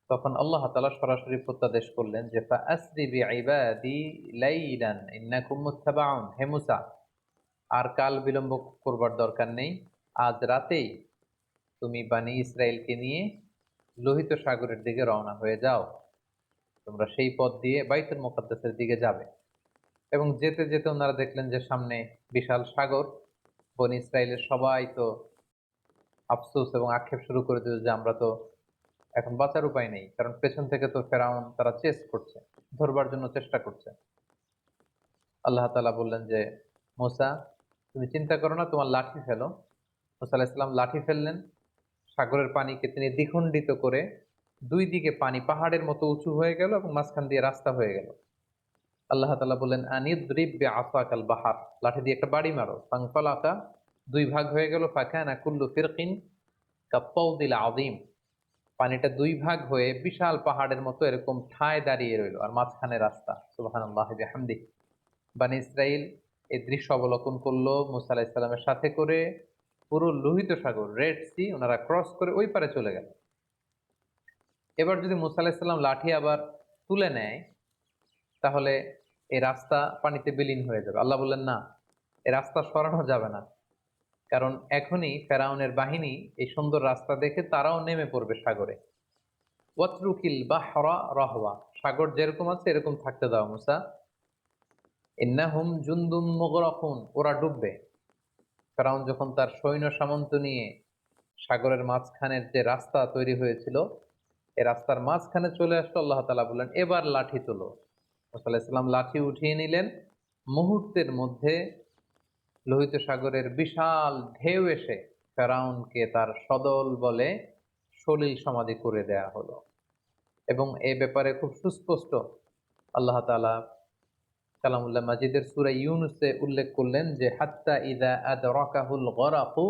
তখন আল্লাহ তাআলা সরাসরি প্রত্যাদেশ করলেন যে ফাআসরি বিইবাদি লাইলান ইন্নাকুম মুত্তাবাউন। হে মুসা, আর কাল বিলম্ব করবার দরকার নেই। আজ রাতেই তুমি বনী ইসরাইলকে নিয়ে লোহিত সাগরের দিকে রওনা হয়ে যাও। তোমরা সেই পথ দিয়ে বাইতুল মুকাদ্দাসের দিকে যাবে। এবং যেতে যেতে ওনারা দেখলেন যে সামনে বিশাল সাগর। বনী ইসরাইলের সবাই তো আফসোস এবং আক্ষেপ শুরু করে দিল যে আমরা তো এখন বাঁচার উপায় নেই, কারণ পেছন থেকে তো ফেরাউন তারা চেস করছে, ধরবার জন্য চেষ্টা করছে। আল্লাহ তাআলা বললেন যে মুসা, তুমি চিন্তা করো না, তোমার লাঠি ফেলো। মুসা আলাইহিস সালাম লাঠি ফেললেন। সাগরের পানিকে তিনি দ্বিখণ্ডিত করে দুই দিকে পানি পাহাড়ের মতো উঁচু হয়ে গেল এবং মাঝখান দিয়ে রাস্তা হয়ে গেল। আল্লাহ তাআলা বললেন আনিদ্রিব বিআসাকাল বাহার, লাঠি দিয়ে একটা বাড়ি মারো। ফানফালাকা, দুই ভাগ হয়ে গেল। ফাকানা কুল্লু ফিরকিন কাত্তাউদিল আযীম, পানিটা দুই ভাগ হয়ে বিশাল পাহাড়ের মতো এরকম ঠায় দাঁড়িয়ে রইল, আর মাঝখানে রাস্তা। সুবহানাল্লাহি বিহামদিহি। বনী ইসরাইল এই দৃশ্য অবলোকন করলো মুসা আলাইহিস সালামের সাথে করে। পুরো লোহিত সাগর, রেড সি ওনারা ক্রস করে ওই পারে চলে গেল। এবার যদি মুসা আলাইহিস সালাম লাঠি আবার তুলে নেয়, তাহলে এই রাস্তা পানিতে বিলীন হয়ে যাবে। আল্লাহ বললেন না, এই রাস্তা সরানো যাবে না, কারণ এখনই ফেরাউনের বাহিনী এই সুন্দর রাস্তা দেখে তারাও নেমে পড়বে সাগরে। ওয়াতরুকিল বাহরা রাহওয়া, সাগর যেরকম আছে এরকম থাকতে দাও মুসা। ইন্নাহুম জুনদুম মুগরাকুন, ওরা ডুববে। ফেরাউন যখন তার সৈন্য সামন্ত নিয়ে সাগরের মাঝখানের যে রাস্তা তৈরি হয়েছিল, এই রাস্তার মাঝখানে চলে আসলো, আল্লাহ তাআলা বললেন এবার লাঠি তোলো। মুসা আলাইহিস সালাম লাঠি উঠিয়ে নিলেন। মুহূর্তের মধ্যে লোহিত সাগরের বিশাল ঢেউ এসে ফেরাউনকে তার সদল বলে সলিল সমাধি করে দেয়া হলো। এবং এই ব্যাপারে খুব সুস্পষ্ট আল্লাহ তাআলা কালামুল্লাহ মাজিদের সূরা ইউনূসে উল্লেখ করলেন যে হাত্তা ইযা আদরাকাহুল গরাকু,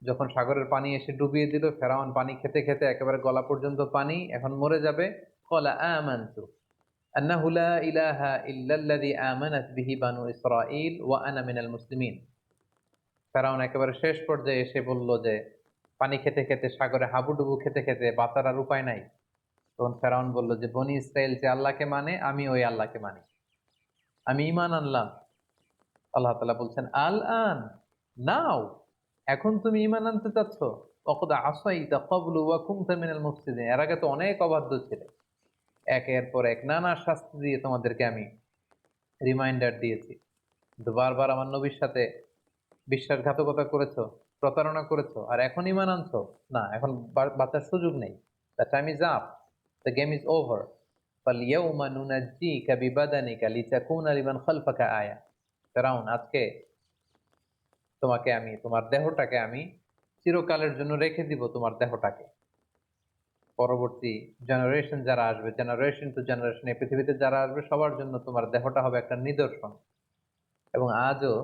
যখন সাগরের পানি এসে ডুবিয়ে দিল, ফেরাউন পানি খেতে খেতে একেবারে গলা পর্যন্ত পানি, এখন মরে যাবে। ক্বালা আমানতু আন্নাহু লা ইলাহা ইল্লাল্লাযী আমানাত বিহি বানু ইসরাঈল ওয়া আনা মিনাল মুসলিমিন। ফেরাউন একেবারে শেষ পর্যায়ে এসে বলল যে পানি খেতে খেতে, সাগরে হাবুডুবু খেতে খেতে বাঁচার আর উপায় নাই। তখন ফেরাউন বলল যে বনী ইসরাইল যে আল্লাহকে মানে, আমি ওই আল্লাহকে মানি, আমি ঈমান আনলাম। আল্লাহ তাআলা বলছেন আল আন, নাও, এখন তুমি ঈমান আনতে চাচ্ছ। ওয়াকাদ আসাইতা ক্বাবলু ওয়া কুনতা মিনাল মুফসিদিন, এর আগে তো অনেক অবাধ্য ছিলে। একের পর এক নানা শাস্তি দিয়ে তোমাদেরকে আমি রিমাইন্ডার দিয়েছি, কিন্তু বারবার আমার নবীর সাথে বিশ্বাসঘাতকতা করেছো, প্রতারণা করেছো, আর এখন ঈমান আনছো। না, এখন বাঁচার সুযোগ নেই। The time is up, the game is over. ফালইয়াউমা নুনাজ্জিকা বিবাদানিকা লিতাকুনা লিমান খালফাকা আয়া। ফেরাউন, আজকে তোমাকে আমি, তোমার দেহটাকে আমি চিরকালের জন্য রেখে দিব, তোমার দেহটাকে। পরবর্তী জেনারেশন যারা আসবে, জেনারেশন টু জেনারেশন এই পৃথিবীতে যারা আসবে, সবার জন্য তোমার দেহটা হবে একটা নিদর্শন। এবং আজও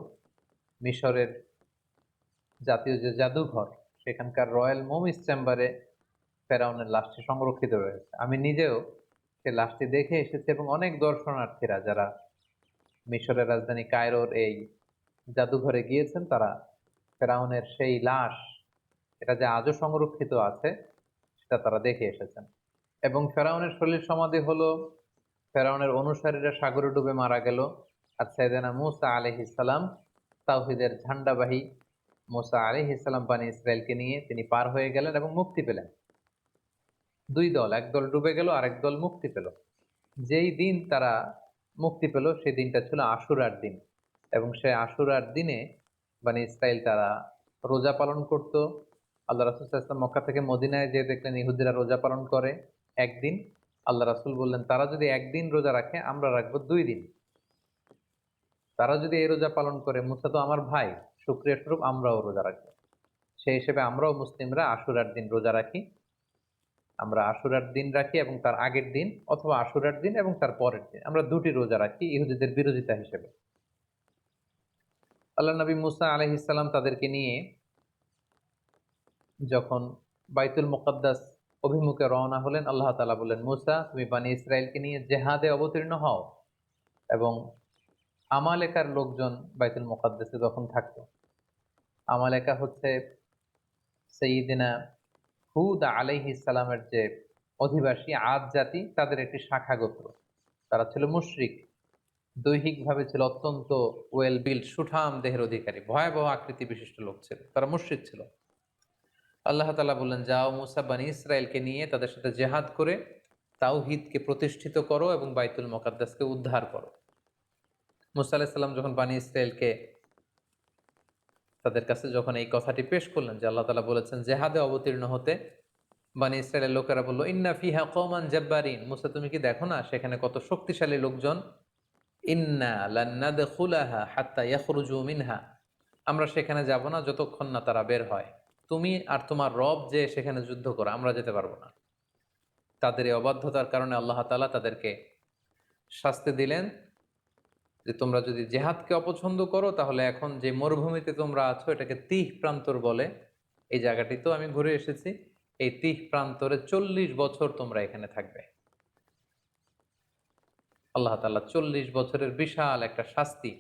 মিশরের জাতীয় যে জাদুঘর, সেখানকার রয়্যাল মমিস চেম্বারে ফেরাউনের লাশটি সংরক্ষিত রয়েছে। আমি নিজেও সে লাশটি দেখে এসেছি, এবং অনেক দর্শনার্থীরা যারা মিশরের রাজধানী কায়রোর এই জাদুঘরে গিয়েছেন, তারা ফেরাউনের সেই লাশ, এটা যে আজও সংরক্ষিত আছে, সেটা তারা দেখে এসেছেন। এবং ফেরাউনের সলিল সমাধি হলো, ফেরাউনের অনুসারীরা সাগরে ডুবে মারা গেল, আর সাইয়েদনা মুসা আলাইহিস সালাম তাওহীদের ঝান্ডাবাহী মুসা আলাইহিস সালাম বনী ইসরায়েলকে নিয়ে তিনি পার হয়ে গেলেন এবং মুক্তি পেলেন। দুই দল, এক দল ডুবে গেল আর এক দল মুক্তি পেল। যেই দিন তারা মুক্তি পেল সেই দিনটা ছিল আশুরার দিন, এবং সেই আশুরার দিনে বনী ইসরাইল তারা রোজা পালন করত। আল্লাহ রাসূল সাল্লাল্লাহু আলাইহি ওয়াসাল্লাম মক্কা থেকে মদিনায় যে দেখলেন ইহুদিরা রোজা পালন করে একদিন। আল্লাহ রাসূল বললেন, তারা যদি একদিন রোজা রাখে আমরা রাখবো 2 দিন। তারা যদি এই রোজা পালন করে, মুসা তো আমার ভাই, শুকরিয়া স্বরূপ আমরাও রোজা রাখবো। সেই হিসেবে আমরাও মুসলিমরা আশুরার দিন রোজা রাখি। আমরা আশুরার দিন রাখি এবং তার আগের দিন, অথবা আশুরার দিন এবং তার পরের দিন, আমরা 2টি রোজা রাখি ইহুদিদের বিরোধিতা হিসেবে। আল্লাহ নবী মুসা আলাইহিস সালাম তাদেরকে নিয়ে যখন বাইতুল মুকাদ্দাস অভিমুখে রওনা হলেন, আল্লাহ তাআলা বললেন, মুসা তুমি বনী ইসরাইলকে নিয়ে জেহাদে অবতীর্ণ হও। এবং আমালেকার লোকজন বাইতুল মুকাদ্দাসে যখন থাকতো, আমালেকা হচ্ছে সাইয়্যিদিনা হুদ আলাইহিস সালামের যে অধিবাসী আদ জাতি, তাদের একটি শাখা গোত্র। তারা ছিল মুশরিক, দৈহিকভাবে ছিল অত্যন্ত ওয়েল বিল্ড, সুঠাম দেহের অধিকারী, ভয়াবহ আকৃতি বিশিষ্ট লোক ছিল, তারা মুশরিক ছিল। আল্লাহ তাআলা বললেন, যাও মুসা বনী ইসরাইলকে নিয়ে তাদের সাথে জেহাদ করে তাওহীদকে প্রতিষ্ঠিত করো এবং বাইতুল মুকাদ্দাসকে উদ্ধার করো। মুসা আলাইহিস সালাম যখন বনী ইসরাইলকে তাদের কাছে যখন এই কথাটি পেশ করলেন যে আল্লাহ তাআলা বলেছেন জেহাদে অবতীর্ণ হতে, বনী ইসরাইলের লোকেরা বলল, ইন্না ফিহা কওমান জাব্বারিন, মুসা তুমি কি দেখো না সেখানে কত শক্তিশালী লোকজন। ইন্না লান নাদখুলাহা হাত্তা ইয়াখরুজু মিনহা, আমরা সেখানে যাব না যতক্ষণ না তারা বের হয়। তুমি আর তোমার রব যে সেখানে যুদ্ধ করো, আমরা যেতে পারবো না। তাদের এই অবাধ্যতার কারণে আল্লাহ তাআলা তাদেরকে শাস্তি দিলেন যে তোমরা যদি জেহাদকে অপছন্দ করো তাহলে এখন যে মরুভূমিতে তোমরা আছো এটাকে তিহ প্রান্তর বলে। এই জায়গাটি তো আমি ঘুরে এসেছি, এই তিহ প্রান্তরে 40 বছর তোমরা এখানে থাকবে। আল্লাহ তাআলা 40 বছরের বিশাল একটা শাস্তি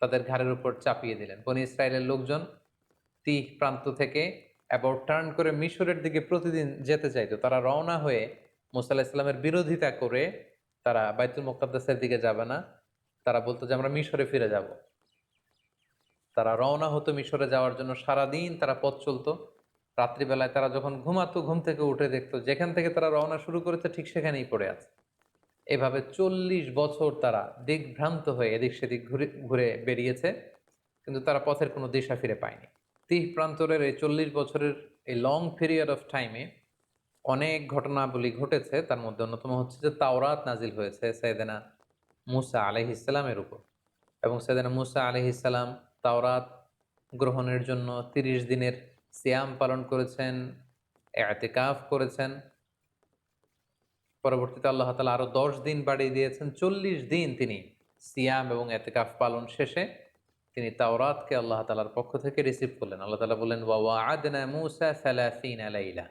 তাদের ঘাড়ের উপর চাপিয়ে দিলেন। বনী ইসরায়েলের লোকজন তিহ প্রান্ত থেকে অ্যাবাউট টার্ন করে মিশরের দিকে প্রতিদিন যেতে চাইতো। তারা রওনা হয়ে মুসা আলাইহিস সালামের বিরোধিতা করে তারা বাইতুল মুকাদ্দাসের দিকে যাবে না, তারা বলতো যে আমরা মিশরে ফিরে যাব। তারা রওনা হতো মিশরে যাওয়ার জন্য, সারাদিন তারা পথ চলতো। রাত্রিবেলায় তারা যখন ঘুমাতো, ঘুম থেকে উঠে দেখতো যেখান থেকে তারা রওনা শুরু করেছে ঠিক সেখানেই পড়ে আছে। এভাবে 40 বছর তারা দিকভ্রান্ত হয়ে এদিক সেদিক ঘুরে ঘুরে বেরিয়েছে, কিন্তু তারা পথের কোনো দিশা ফিরে পায়নি। তিহ প্রান্তরের এই 40 বছরের এই লং পিরিয়ড অফ টাইমে অনেক ঘটনাবলী ঘটেছে। তার মধ্যে অন্যতম হচ্ছে যে তাওরাত নাজিল হয়েছে সাইয়েদনা মুসা আলাইহিস সালামের উপর, এবং সাইয়েদনা মুসা আলাইহিস সালাম তাওরাত গ্রহণের জন্য 30 দিনের সিয়াম পালন করেছেন, ইতিকাফ করেছেন। পরবর্তীতে আল্লাহ তাআলা আরো 10 দিন বাড়িয়ে দিয়েছেন। 40 দিন তিনি সিয়াম এবং ইতিকাফ পালন শেষে তিনি তাওরাতকে আল্লাহ তাআলার পক্ষ থেকে রিসিভ করলেন। আল্লাহ তাআলা বললেন, ওয়া ওয়া'আদনা মূসা 30 লাইলা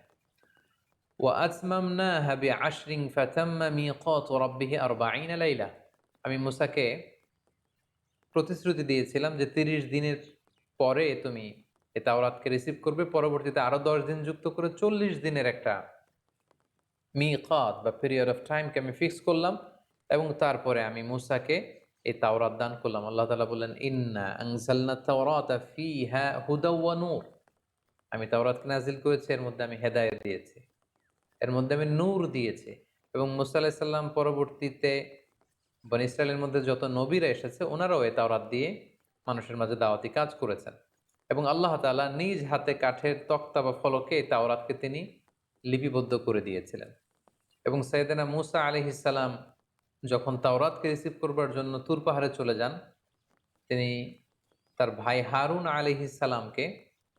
ওয়া আতমামনাহা বি'আশরিন ফাতাম্মা মিকাতু রাব্বিহি 40 লাইলা। আমি মূসাকে প্রতিশ্রুতি দিয়েছিলাম যে 30 দিনের পরে তুমি এই তাওরাতকে রিসিভ করবে, পরবর্তীতে আরো 10 দিন যুক্ত করে 40 দিনের একটা মিকাত বা পিরিয়ড অফ টাইমকে আমি ফিক্স করলাম, এবং তারপরে আমি মূসাকে এই তাওরাত দান করলাম। আল্লাহ তাআলা বললেন, ইন্না আনজালনা তাওরাতা ফিহা হুদা ওয়া নূর, আমি তাওরাতকে নাজিল করেছি, এর মধ্যে আমি হেদায়েত দিয়েছি, এর মধ্যে আমি নূর দিয়েছি। এবং মূসা আলাইহিস সালাম পরবর্তীতে বনী ইসরায়েলের মধ্যে যত নবীরা এসেছে ওনারাও এই তাওরাত দিয়ে মানুষের মাঝে দাওয়াতি কাজ করেছেন। এবং আল্লাহ তাআলা নিজ হাতে কাঠের তক্তা বা ফলকে এই তাওরাতকে তিনি লিপিবদ্ধ করে দিয়েছিলেন। এবং সাইয়েদনা মুসা আলাইহিস সালাম যখন তাওরাতকে রিসিভ করবার জন্য তুর পাহাড়ে চলে যান, তিনি তার ভাই হারুন আলাইহিস সালামকে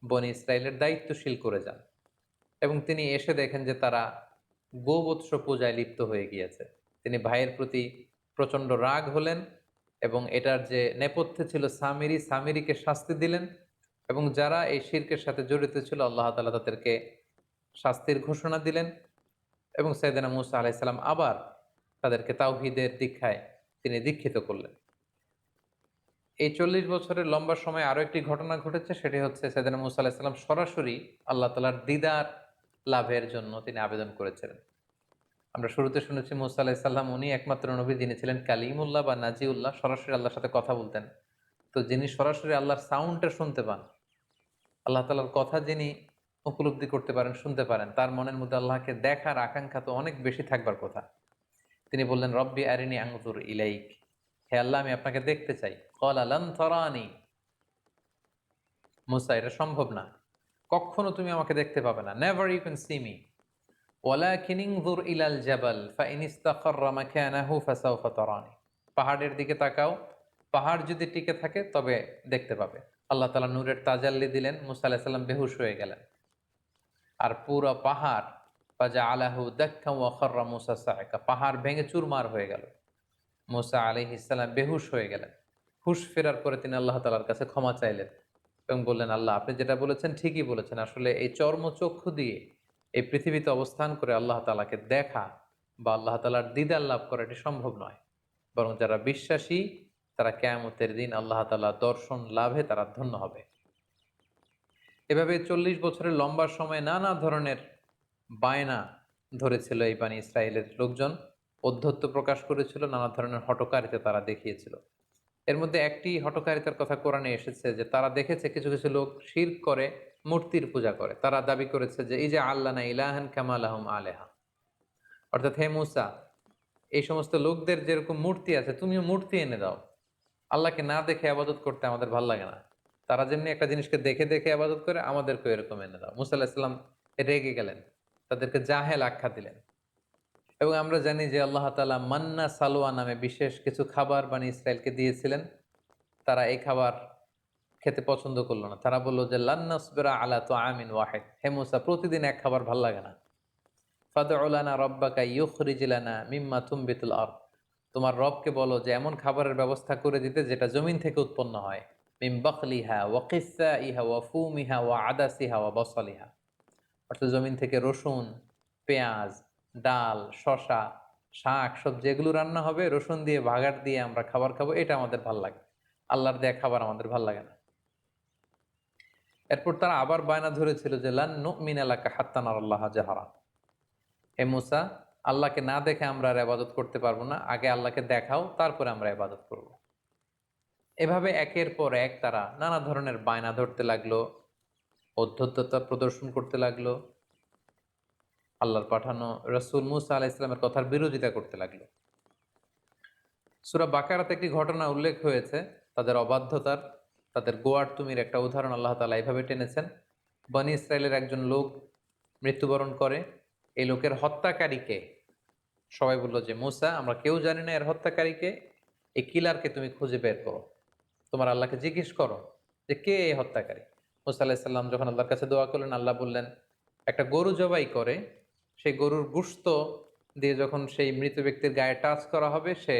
বনী ইসরায়েলের দায়িত্বশীল করে যান, এবং তিনি এসে দেখেন যে তারা গোবৎস পূজায় লিপ্ত হয়ে গিয়েছে। তিনি ভাইয়ের প্রতি প্রচণ্ড রাগ হলেন, এবং এটার যে নেপথ্যে ছিল সামিরিকে শাস্তি দিলেন, এবং যারা এই শিরকের সাথে জড়িত ছিল আল্লাহ তাআলা তাদেরকে শাস্তির ঘোষণা দিলেন। এবং সাইয়েদনা মুসা আলাইহিস সালাম আবার তাদেরকে তাওহীদের দীক্ষায় তিনি দীক্ষিত করলেন। এই 40 বছরের লম্বা সময় আরো একটি ঘটনা ঘটেছে, সেটি হচ্ছে সাইয়েদনা মুসা আলাইহিস সালাম সরাসরি আল্লাহ তাআলার দিদার লাভের জন্য তিনি আবেদন করেছিলেন। আমরা শুরুতে শুনেছি মুসা আলাইহিস সালাম উনি একমাত্র নবী যিনি ছিলেন কালিমুল্লাহ বা নাজিউল্লাহ, সরাসরি আল্লাহর সাথে কথা বলতেন। তো যিনি সরাসরি আল্লাহর সাউন্ডটা শুনতে পান, আল্লাহ তাআলার কথা যিনি উপলব্ধি করতে পারেন, শুনতে পারেন, তার মনের মধ্যে আল্লাহকে দেখার আকাঙ্ক্ষা তো অনেক বেশি থাকবার কথা। তিনি বললেন, রব্বি আরিনি আনজুর ইলাইক, হে আল্লাহ আমি আপনাকে দেখতে চাই। ক্বালা লান তারানি, মুসা এটা সম্ভব না, কখনো তুমি আমাকে দেখতে পাবে না, never you can see me. ওয়ালাকিন ইনজুর ইলাল জাবাল ফাইন ইস্তাকাররা মাকানাহু ফাসাউফা তারানি, পাহাড়ের দিকে তাকাও, পাহাড় যদি টিকে থাকে তবে দেখতে পাবে। আল্লাহ তাআলা নূরের তাজাল্লি দিলেন, মুসা আলাইহিস সালাম বেহুশ হয়ে গেলেন। আর পুরো পাহাড় ফাজআলাহু দাক্কা ওয়া খাররা মুসা সাইকা, পাহাড় ভেঙে চুরমার হয়ে গেল। মুসা আলাইহিস সালাম বেহুশ হয়ে গেলেন। হুঁশ ফেরার পরে তিনি আল্লাহ তাআলার কাছে ক্ষমা চাইলেন এবং বললেন, আল্লাহ আপনি যেটা বলেছেন ঠিকই বলেছেন, আসলে এই চর্মচক্ষু দিয়ে এই পৃথিবীতে অবস্থান করে আল্লাহ তাআলাকে দেখা বা আল্লাহ তাআলার দিদার লাভ করা এটি সম্ভব নয়, বরং যারা বিশ্বাসী তারা কিয়ামতের দিন আল্লাহ তাআলার দর্শন লাভে তারা ধন্য হবে। এভাবে ৪০ বছরের লম্বা সময় নানা ধরনের বায়না ধরেছিল এই বানি ইসরায়েলের লোকজন, ঔদ্ধত্য প্রকাশ করেছিল, নানা ধরনের হঠকারিতা তারা দেখিয়েছিল। এর মধ্যে একটি হঠকারিতার কথা কোরআনে এসেছে যে তারা দেখেছে কিছু কিছু লোক শিরক করে, মূর্তির পূজা করে। তারা দাবি করেছে যে এই যে আল্লাহ না ইলাহান কামা লাহুম আলেহা, অর্থাৎ হে মূসা, এই সমস্ত লোকদের যেরকম মূর্তি আছে তুমিও মূর্তি এনে দাও, আল্লাহকে না দেখে আবাদত করতে আমাদের ভাল লাগে না। তারা যেমনি একটা জিনিসকে দেখে দেখে আবাদত করে, আমাদেরকেও এরকম এনে দাও। মুসা আলাহিসাল্লাম রেগে গেলেন, তাদেরকে জাহেল আখ্যা দিলেন। এবং আমরা জানি যে আল্লাহ তাআলা মান্না সালোয়া নামে বিশেষ কিছু খাবার বানি ইসরায়েলকে দিয়েছিলেন। তারা এই খাবার খেতে পছন্দ করলো না। তারা বলল যে লান নাসবিরা আলা তাআমিন ওয়াহিদ, হে মূসা প্রতিদিন এক খাবার ভাল লাগে না। ফাদউ লানা রাব্বাকা ইউখরিজ লানা মিম্মা তুমবিতুল আরদ, তোমার রবকে বলো যে এমন খাবারের ব্যবস্থা করে দিতে যেটা জমিন থেকে উৎপন্ন হয়। মিন বাকলিহা ওয়া কিসসাইহা ওয়া ফুমিহা ওয়া আদাসিহা ওয়া বসলিহা, অর্থাৎ জমিন থেকে রসুন, পেঁয়াজ, ডাল, শসা, শাক সবজি এগুলো রান্না হবে, রসুন দিয়ে বাগার দিয়ে আমরা খাবার খাবো, এটা আমাদের ভাল লাগে। আল্লাহর দেয়া খাবার আমাদের ভাল লাগে না। এরপর তারা আবার বায়না ধরেছিল যে লান নুমিনা লাকা হাত্তা নারাল্লাহা জাহারা, হে মূসা আল্লাহকে না দেখে আমরা আর ইবাদত করতে পারবো না, আগে আল্লাহকে দেখাও তারপরে আমরা ইবাদত করব। এভাবে একের পর এক তারা নানা ধরনের বায়না ধরতে লাগলো, অধ্যত্ততা প্রদর্শন করতে লাগলো, আল্লাহর পাঠানো রাসূল মূসা আলাইহিস সালামের কথার বিরোধিতা করতে লাগলো। সূরা বাকারাতে একটি ঘটনা উল্লেখ হয়েছে তাদের অবাধ্যতার, তাদের গোয়ার্তুমির একটা উদাহরণ আল্লাহ তাআলা এভাবে টেনেছেন। বনী ইসরায়েলের একজন লোক মৃত্যুবরণ করে, এই লোকের হত্যাকারীকে সবাই বলল যে মূসা আমরা কেউ জানি না এর হত্যাকারীকে, এই কিলারকে তুমি খুঁজে বের করো, তোমার আল্লাহকে জিজ্ঞেস করো যে কে এই হত্যাকারী। মূসা আলাইহিস সালাম যখন আল্লাহর কাছে দোয়া করলেন, আল্লাহ বললেন একটা গরু জবাই করে সেই গরুর গোশত দিয়ে যখন সেই মৃত ব্যক্তির গায়ে টাচ করা হবে, সে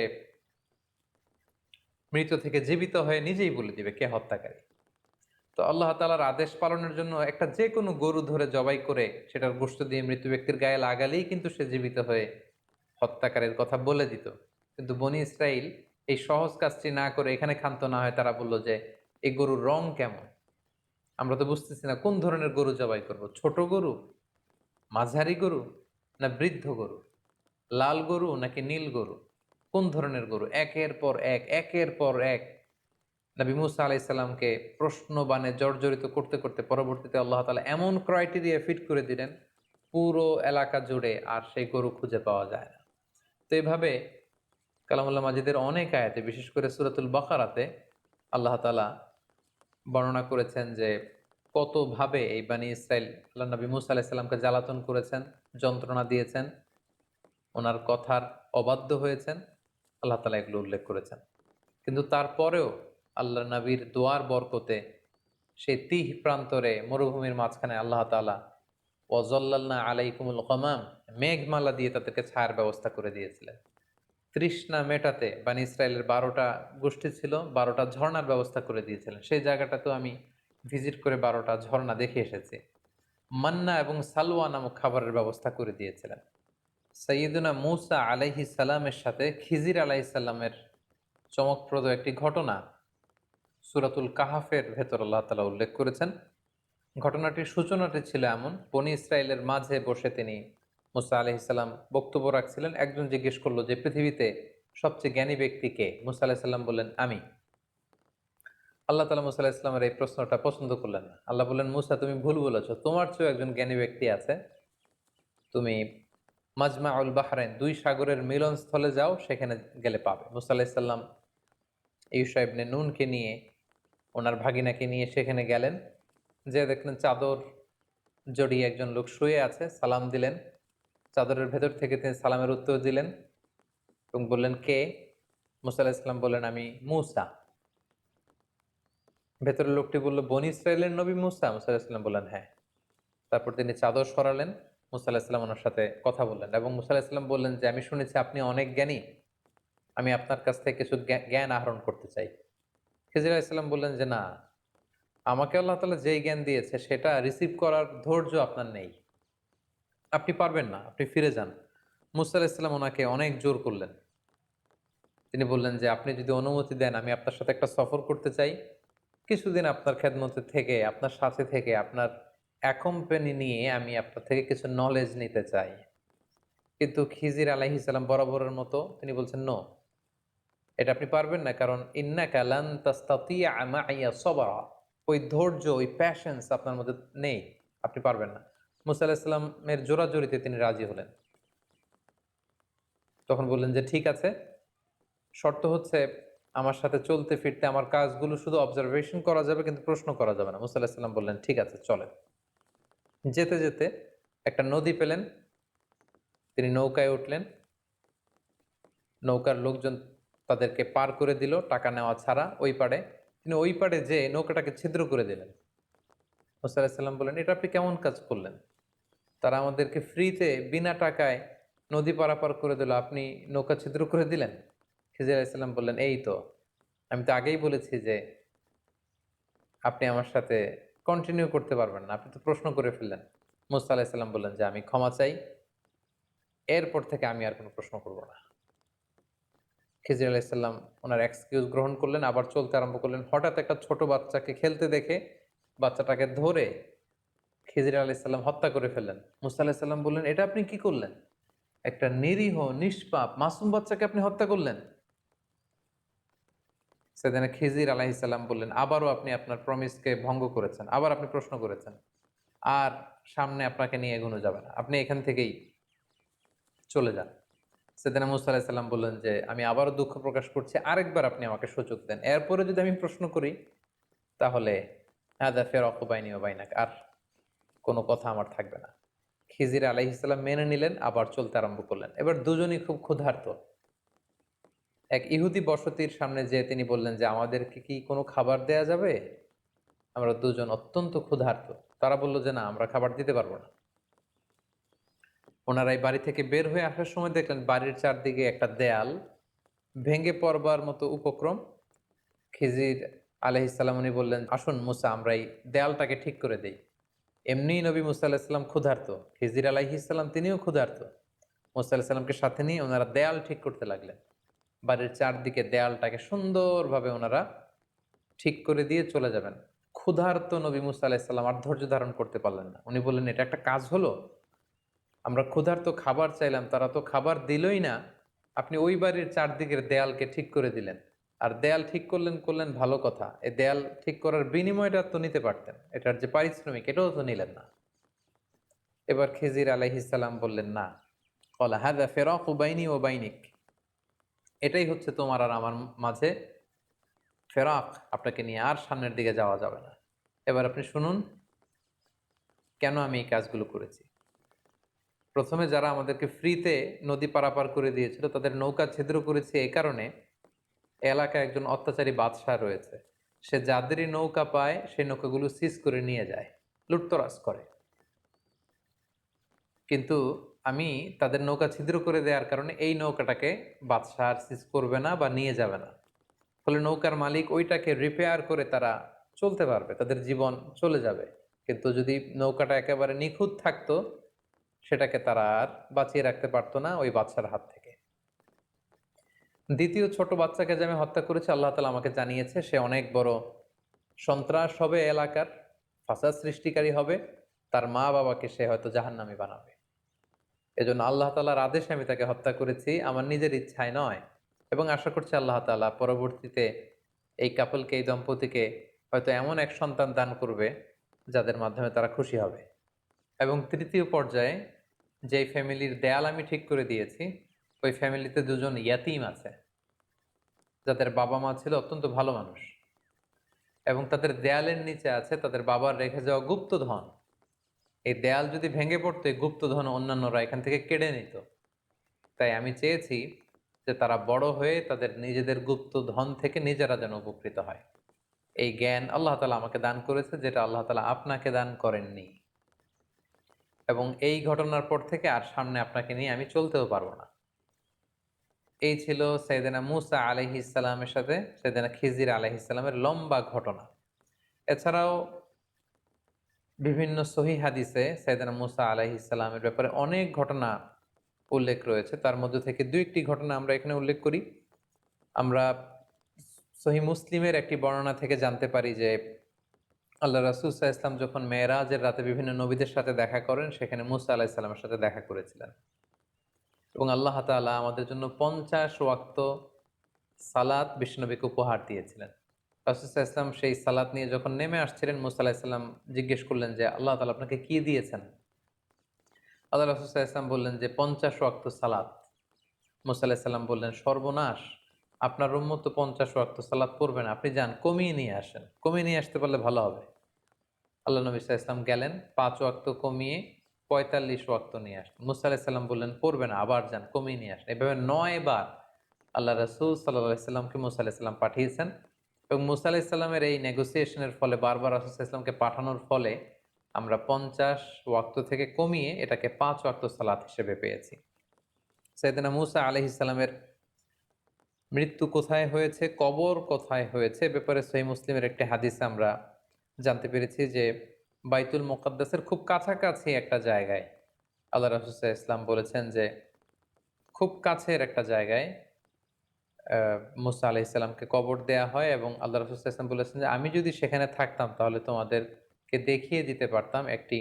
মৃত থেকে জীবিত হয়ে নিজেই বলে দিবে কে হত্যাকারী। তো আল্লাহ তাআলার আদেশ পালনের জন্য একটা যে কোনো গরু ধরে জবাই করে সেটার গোশত দিয়ে মৃত ব্যক্তির গায়ে লাগালেই কিন্তু সে জীবিত হয়ে হত্যাকারীর কথা বলে দিত। কিন্তু বনি ইসরাইল এই সহজ কাজটি না করে এখানে ক্ষান্ত না হয় তারা বলল যে এই গরুর রং কেমন, আমরা তো বুঝতেছি না কোন ধরনের গরু জবাই করব, ছোট গরু, মাঝারি গরু, না বৃদ্ধ গরু, লাল গরু নাকি নীল গরু, কোন ধরনের গরু। একের পর এক একের পর এক নবী মুসা আলাইহিস সালামকে প্রশ্ন বাণে জর্জরিত করতে করতে পরবর্তীতে আল্লাহ তাআলা এমন ক্রাইটেরিয়া ফিট করে দিলেন পুরো এলাকা জুড়ে আর সেই গরু খুঁজে পাওয়া যায় না। তো এইভাবে কালামুল্লাহ মাজিদের অনেক আয়াতে, বিশেষ করে সূরাতুল বাকারাতে আল্লাহ তাআলা বর্ণনা করেছেন যে কতভাবে এই বানি ইসরাইল আল্লাহ নবী মুসা আলাইহিস সালামকে জ্বালাতন করেছেন, যন্ত্রণা দিয়েছেন, ওনার কথার অবাধ্য হয়েছেন, আল্লাহ তাআলা এগুলো উল্লেখ করেছেন। কিন্তু তারপরেও আল্লাহ নবীর দোয়ার বরকতে সেই তিহ প্রান্তরে মরুভূমির মাঝখানে আল্লাহ তাআলা ওয়াজাল্লালনা আলাইকুমুল গমাম, মেঘমালা দিয়ে তাদেরকে ছায়ার ব্যবস্থা করে দিয়েছিলেন। তৃষ্ণা মেটাতে বানি ইসরায়েলের ১২টা গোষ্ঠী ছিল, ১২টা ঝর্ণার ব্যবস্থা করে দিয়েছিলেন। সেই জায়গাটাতেও আমি ভিজিট করে ১২টা ঝর্ণা দেখে এসেছি। মান্না এবং সালওয়া নামক খাবারের ব্যবস্থা করে দিয়েছিলেন। সাইয়্যিদুনা মূসা আলাইহিস সালামের সাথে খিজির আলাইহিস সালামের চমকপ্রদ একটি ঘটনা সূরাতুল কাহাফের ভেতর আল্লাহ তাআলা উল্লেখ করেছেন। ঘটনাটির সূচনাটি ছিল এমন, বনী ইসরায়েলের মাঝে বসে তিনি মুসা আলাইহিস সালাম বক্তব্য রাখছিলেন, একজন জিজ্ঞেস করলো যে পৃথিবীতে সবচেয়ে জ্ঞানী ব্যক্তি কে? মুসা আলাইহিস সালাম বললেন, আমি। আল্লাহ তাআলা মুসা আলাইহিস সালামের এই প্রশ্নটা পছন্দ করলেন না। আল্লাহ বললেন, মুসা তুমি ভুল বলেছ, তোমার চেয়েও একজন জ্ঞানী ব্যক্তি আছে। তুমি মাজমাউল বাহরাইন, দুই সাগরের মিলনস্থলে যাও, সেখানে গেলে পাবে। মুসা আলাইহিস সালাম ইউশা ইবনে নুনকে নিয়ে, ওনার ভাগিনাকে নিয়ে সেখানে গেলেন। যে দেখলেন চাদর জড়িয়ে একজন লোক শুয়ে আছে, সালাম দিলেন। চাদরের ভেতর থেকে তিনি সালামের উত্তর দিলেন এবং বললেন, কে? মুসা আলাইহিস সালাম বললেন, আমি মূসা। ভেতরের লোকটি বলল, বনী ইসরাইলের নবী মূসা? মুসা আলাইহিস সালাম বললেন, হ্যাঁ। তারপর তিনি চাদর সরালেন, মুসা আলাইহিস সালাম ওনার সাথে কথা বললেন এবং মুসা আলাইহিস সালাম বললেন যে, আমি শুনেছি আপনি অনেক জ্ঞানী, আমি আপনার কাছ থেকে কিছু জ্ঞান আহরণ করতে চাই। খিজির আলাইহিস সালাম বললেন যে, না, আমাকে আল্লাহ তাআলা যেই জ্ঞান দিয়েছে সেটা রিসিভ করার ধৈর্য আপনার নেই, আপনি পারবেন না, আপনি ফিরে যান। মুসা আলাইহিস সালাম ওনাকে অনেক জোর করলেন। তিনি বললেন যে, আপনি যদি অনুমতি দেন, আমি আপনার সাথে একটা সফর করতে চাই, কিছুদিন আপনার খেদমতে থেকে, আপনার সাথে থেকে, আপনার অ্যাকম্পানি নিয়ে আমি আপনার থেকে কিছু নলেজ নিতে চাই। কিন্তু খিজির আলাইহিস সালাম বরাবরের মতো তিনি বলছেন, নো, এটা আপনি পারবেন না, কারণ ইন্নাকা লান তাস্তাতিয়া মাইয়া সবরা, ওই ধৈর্য, ওই প্যাশন্স আপনার মধ্যে নেই, আপনি পারবেন না। মুসা আলাইহিস সালামের জোরাজুরিতে তিনি রাজি হলেন। তখন বললেন যে, ঠিক আছে, শর্ত হচ্ছে আমার সাথে চলতে ফিরতে আমার কাজগুলো শুধু অবজারভেশন করা যাবে, কিন্তু প্রশ্ন করা যাবে না। মুসা আলাইহিস সালাম বললেন, ঠিক আছে, চলেন। যেতে যেতে একটা নদী পেলেন, তিনি নৌকায় উঠলেন। নৌকার লোকজন তাদেরকে পার করে দিল টাকা নেওয়া ছাড়া ওই পাড়ে। তিনি ওই পাড়ে যেয়ে নৌকাটাকে ছিদ্র করে দিলেন। মুসা আলাইহিস সালাম বললেন, এটা আপনি কেমন কাজ করলেন? তারা আমাদেরকে ফ্রিতে বিনা টাকায় নদী পারাপার করে দিল, আপনি নৌকা ছিদ্র করে দিলেন? খিজির আলাইহিস সালাম বললেন, এই তো, আমি তো আগেই বলেছি যে আপনি আমার সাথে কন্টিনিউ করতে পারবেন না, আপনি তো প্রশ্ন করে ফেললেন। মুসা আলাইহিস সালাম বললেন যে, আমি ক্ষমা চাই, এরপর থেকে আমি আর কোনো প্রশ্ন করব না। খিজির আলাইহিস সালাম ওনার এক্সকিউজ গ্রহণ করলেন, আবার চলতে আরম্ভ করলেন। হঠাৎ একটা ছোট বাচ্চাকে খেলতে দেখে বাচ্চাটাকে ধরে খিজির আলাইহিস সালাম হত্যা করে ফেললেন। মুসা আলাইহিস সালাম বললেন, এটা আপনি কি করলেন? একটা নিরীহ নিষ্পাপ মাসুম বাচ্চাকে আপনি হত্যা করলেন? সেদিন খিজির আলাইহিস সালাম বললেন, আবারও আপনি আপনার প্রমিসকে ভঙ্গ করেছেন, আবার আপনি প্রশ্ন করেছেন, আর সামনে আপনাকে নিয়ে এগোনো যাবে না, আপনি এখান থেকেই চলে যান। সেদিন মুসা আলাইহিস সালাম বললেন যে, আমি আবারও দুঃখ প্রকাশ করছি, আরেকবার আপনি আমাকে সুযোগ দেন, এরপরে যদি আমি প্রশ্ন করি তাহলে হাদা ফিরাকু বাইনি ওয়া বাইনাক, আর কোনো কথা আমার থাকবে না। খিজির আলাইহিস সালাম মেনে নিলেন, আবার চলতে আরম্ভ করলেন। এবার দুজনই খুব ক্ষুধার্ত। এক ইহুদি বসতির সামনে যেয়ে তিনি বললেন যে, আমাদেরকে কি কোনো খাবার দেয়া যাবে? আমরা দুজন অত্যন্ত ক্ষুধার্ত। তারা বলল যে, না, আমরা খাবার দিতে পারবো না। ওনারা এই বাড়ি থেকে বের হয়ে আসার সময় দেখলেন বাড়ির চারদিকে একটা দেয়াল ভেঙে পড়বার মতো উপক্রম। খিজির আলাইহিস সালাম উনি বললেন, আসুন মুসা, আমরা এই দেয়ালটাকে ঠিক করে দেই। এমনিই নবী মুসা আলাইহিস সালাম ক্ষুধার্ত, খিজির আলাইহিস সালাম তিনিও ক্ষুধার্ত। মুসা আলাইহিস সালামকে সাথে নিয়ে ওনারা দেয়াল ঠিক করতে লাগলেন। বাড়ির চারদিকে দেয়ালটাকে সুন্দরভাবে ওনারা ঠিক করে দিয়ে চলে যাবেন। ক্ষুধার্ত নবী মুসা আলাইহিস সালাম আর ধৈর্য ধারণ করতে পারলেন না। উনি বললেন, এটা একটা কাজ হলো? আমরা ক্ষুধার্ত খাবার চাইলাম, তারা তো খাবার দিলই না, আপনি ওই বাড়ির চারদিকের দেয়ালকে ঠিক করে দিলেন। আর দেয়াল ঠিক করলেন করলেন ভালো কথা, এই দেয়াল ঠিক করার বিনিময়টা তো নিতে পারতেন, এটার যে পারিশ্রমিক এটাও তো নিলেন না। এবার খিজির আলাইহিস সালাম বললেন, না, ক্বালা হাযা ফিরাকু বাইনি ওয়া বাইনিক, এটাই হচ্ছে তোমার আর আমার মাঝে ফেরাক, আপনাকে নিয়ে আর সামনের দিকে যাওয়া যাবে না। এবার আপনি শুনুন কেন আমি এই কাজগুলো করেছি। প্রথমে যারা আমাদেরকে ফ্রিতে নদী পারাপার করে দিয়েছিল তাদের নৌকা ছিদ্র করেছে এই কারণে, এলাকায় একজন অত্যাচারী বাদশাহ রয়েছে, সে যাদেরই নৌকা পায় সেই নৌকাগুলো সিজ করে নিয়ে যায়, লুটতরাজ করে। কিন্তু আমি তাদের নৌকা ছিদ্র করে দেওয়ার কারণে এই নৌকাটাকে বাদশাহ আর সিজ করবে না বা নিয়ে যাবে না। ফলে নৌকার মালিক ওইটাকে রিপেয়ার করে তারা চলতে পারবে, তাদের জীবন চলে যাবে। কিন্তু যদি নৌকাটা একেবারে নিখুঁত থাকতো, সেটাকে তারা আর বাঁচিয়ে রাখতে পারতো না ওই বাদশার হাত থেকে। দ্বিতীয় ছোট বাচ্চাকে যে আমি হত্যা করেছি, আল্লাহ তাআলা আমাকে জানিয়েছে সে অনেক বড় সন্ত্রাস হবে, এলাকার ফাসাদ সৃষ্টিকারী হবে, তার মা বাবাকে সে হয়তো জাহান্নামী বানাবে। এজন্য আল্লাহ তাআলার আদেশে আমি তাকে হত্যা করেছি, আমার নিজের ইচ্ছায় নয়। এবং আশা করছি আল্লাহ তাআলা পরবর্তীতে এই কাপলকে, এই দম্পতিকে হয়তো এমন এক সন্তান দান করবে যাদের মাধ্যমে তারা খুশি হবে। এবং তৃতীয় পর্যায়ে যেই ফ্যামিলির দেয়াল আমি ঠিক করে দিয়েছি, ওই ফ্যামিলিতে দুজন ইয়াতীম আছে, যাদের বাবা মা ছিল অত্যন্ত ভালো মানুষ, এবং তাদের দেয়ালের নিচে আছে তাদের বাবার রেখে যাওয়া গুপ্তধন। এই দেয়াল যদি ভেঙে পড়তো, এই গুপ্তধন অন্যান্যরা এখান থেকে কেড়ে নিত। তাই আমি চেয়েছি যে তারা বড় হয়ে তাদের নিজেদের গুপ্তধন থেকে নিজেরা যেন উপকৃত হয়। এই জ্ঞান আল্লাহ তাআলা আমাকে দান করেছে, যেটা আল্লাহ তাআলা আপনাকে দান করেননি। এবং এই ঘটনার পর থেকে আর সামনে আপনাকে নিয়ে আমি চলতেও পারবো না। এই ছিল সাইয়েদনা মূসা আলাইহিস সালামের সাথে সাইয়েদনা খিজির আলাইহিস সালামের লম্বা ঘটনা। এছাড়াও বিভিন্ন সহিহ হাদিসে সাইয়েদনা মূসা আলাইহিস সালামের ব্যাপারে অনেক ঘটনা উল্লেখ রয়েছে। তার মধ্যে থেকে দুই একটি ঘটনা আমরা এখানে উল্লেখ করি। আমরা সহিহ মুসলিমের একটি বর্ণনা থেকে জানতে পারি যে আল্লাহ রাসূল সাল্লাল্লাহু আলাইহি ওয়াসাল্লাম যখন মেরাজের রাতে বিভিন্ন নবীদের সাথে দেখা করেন, সেখানে মূসা আলাইহিস সালামের সাথে দেখা করেছিলেন। এবং আল্লাহ তাআলা আমাদের জন্য ৫০ ওয়াক্ত সালাত বিশ্বনবীকে উপহার দিয়েছিলেন। রাসূল সাল্লাল্লাহু আলাইহি ওয়াসাল্লাম সেই সালাত নিয়ে যখন নেমে আসছিলেন, মূসা আলাইহিস সালাম জিজ্ঞেস করলেন যে, আল্লাহ তাআলা আপনাকে কি দিয়েছেন? আল্লাহ রাসূল সাল্লাল্লাহু আলাইহি ওয়াসাল্লাম বললেন যে ৫০ ওয়াক্ত সালাত। মূসা আলাইহিস সালাম বললেন, সর্বনাশ! আপনার উম্মত তো ৫০ ওয়াক্ত সালাত পড়বে না। আপনি যান, কমিয়ে নিয়ে আসেন। কমিয়ে নিয়ে আসতে পারলে ভালো হবে। আল্লাহ নবী সাল্লাল্লাহু আলাইহি ওয়াসাল্লাম গেলেন, ৫ ওয়াক্ত কমিয়ে ৪৫ ওয়াক্ত নিয়ে আসলেন। মূসা আলাইহিস সালাম বললেন, পড়বে না, আবার যান, কমিয়ে নিয়ে আসেন। এভাবে ৯ বার আল্লাহ রাসূল সাল্লাল্লাহু আলাইহি ওয়াসাল্লামকে মূসা আলাইহিস সালাম পাঠিয়েছেন। এবং মূসা আলাইহিস সালামের এই নেগোসিয়েশনের ফলে, বারবার রাসূল সাল্লাল্লাহু আলাইহি ওয়াসাল্লামকে পাঠানোর ফলে আমরা ৫০ ওয়াক্ত থেকে কমিয়ে এটাকে ৫ ওয়াক্ত সালাত হিসেবে পেয়েছি। সাইয়েদনা মূসা আলাইহিস সালামের মৃত্যু কোথায় হয়েছে, কবর কোথায় হয়েছে, এ ব্যাপারে সহিহ মুসলিমের একটি হাদিসে আমরা জানতে পেরেছি যে বাইতুল মুকাদ্দাসের খুব কাছাকাছি একটা জায়গায় আল্লাহ রাসূল সাল্লাল্লাহু আলাইহি ওয়াসাল্লাম বলেছেন যে খুব কাছের একটা জায়গায় মূসা আলাইহিস সালামকে কবর দেয়া হয়। এবং আল্লাহ রাসূল সাল্লাল্লাহু আলাইহি ওয়াসাল্লাম বলেছেন যে আমি যদি সেখানে থাকতাম তাহলে তোমাদেরকে দেখিয়ে দিতে পারতাম একটি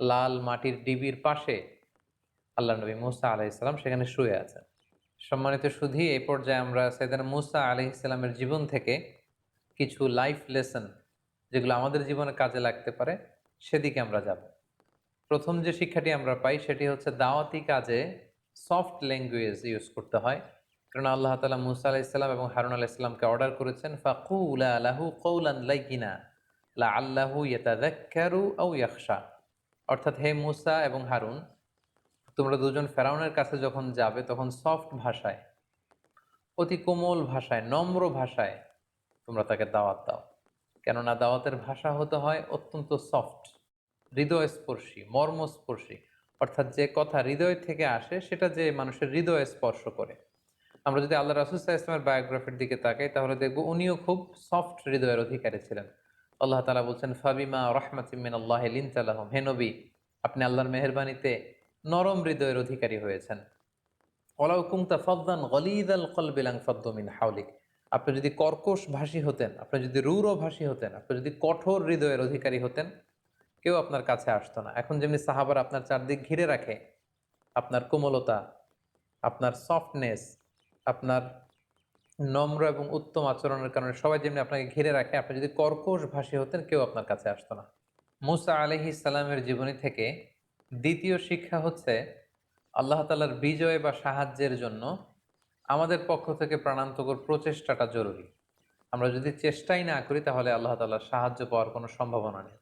লাল মাটির ডিবির পাশে আল্লাহর নবী মূসা আলাইহিস সালাম সেখানে শুয়ে আছেন। সম্মানিত সুধী, এই পর্যায়ে আমরা সাইয়েদনা মূসা আলাইহিস সালামের জীবন থেকে কিছু লাইফ লেসন, যেগুলো আমাদের জীবনে কাজে লাগতে পারে, সেদিকে আমরা যাব। প্রথম যে শিক্ষাটি আমরা পাই সেটি হচ্ছে দাওয়াতি কাজে সফট ল্যাঙ্গুয়েজ ইউজ করতে হয়। কারণ আল্লাহ তাআলা মূসা আলাইহিস সালাম এবং হারুন আলাইহিস সালামকে অর্ডার করেছেন, ফাকুলা লাহু কওলান লাইয়িনা লাআল্লাহু ইয়াতাযাক্কারু আও ইয়াখশা। অর্থাৎ, হে মূসা এবং হারুন, তোমরা দুজন ফেরাউনের কাছে যখন যাবে তখন সফট ভাষায়, অতি কোমল ভাষায়, নম্র ভাষায় তোমরা তাকে দাওয়াত দাও। কেননা দাওয়াতের ভাষা হতে হয় অত্যন্ত সফট, হৃদয়স্পর্শী, মর্মস্পর্শী। অর্থাৎ যে কথা হৃদয় থেকে আসে সেটা যে মানুষের হৃদয়ে স্পর্শ করে। আমরা যদি আল্লাহ রাসূল সাল্লাল্লাহু আলাইহি ওয়াসাল্লামের বায়োগ্রাফির দিকে তাকাই তাহলে দেখব উনিও খুব সফট হৃদয়ের অধিকারী ছিলেন। আল্লাহ তাআলা বলছেন, ফাবিমা রাহমাতিম মিনাল্লাহি লিনতা লাহুম। হে নবী, আপনি আল্লাহর মেহেরবানিতে নরম হৃদয়ের অধিকারী হয়েছেন। ওয়ালাউ কুনতা ফাদদান গলিযাল কলবি লানফাদ্দু মিন হাওলিক। আপনি যদি কর্কশ ভাষী হতেন, আপনি যদি রূঢ় ভাষী হতেন, আপনি যদি কঠোর হৃদয়ের অধিকারী হতেন, কেউ আপনার কাছে আসতো না। এখন যেমনি সাহাবারা আপনার চারদিক ঘিরে রাখে, আপনার কোমলতা, আপনার সফটনেস, আপনার নম্র এবং উত্তম আচরণের কারণে সবাই যেমনি আপনাকে ঘিরে রাখে, আপনি যদি কর্কশ ভাষী হতেন, কেউ আপনার কাছে আসতো না। মূসা আলাইহিস সালামের জীবনী থেকে দ্বিতীয় শিক্ষা হচ্ছে, আল্লাহ তাআলার বিজয় বা সাহায্যের জন্য আমাদের পক্ষ থেকে প্রাণান্তকর প্রচেষ্টাটা জরুরি। আমরা যদি চেষ্টাই না করি তাহলে আল্লাহ তাআলার সাহায্য পাওয়ার কোনো সম্ভাবনা নেই।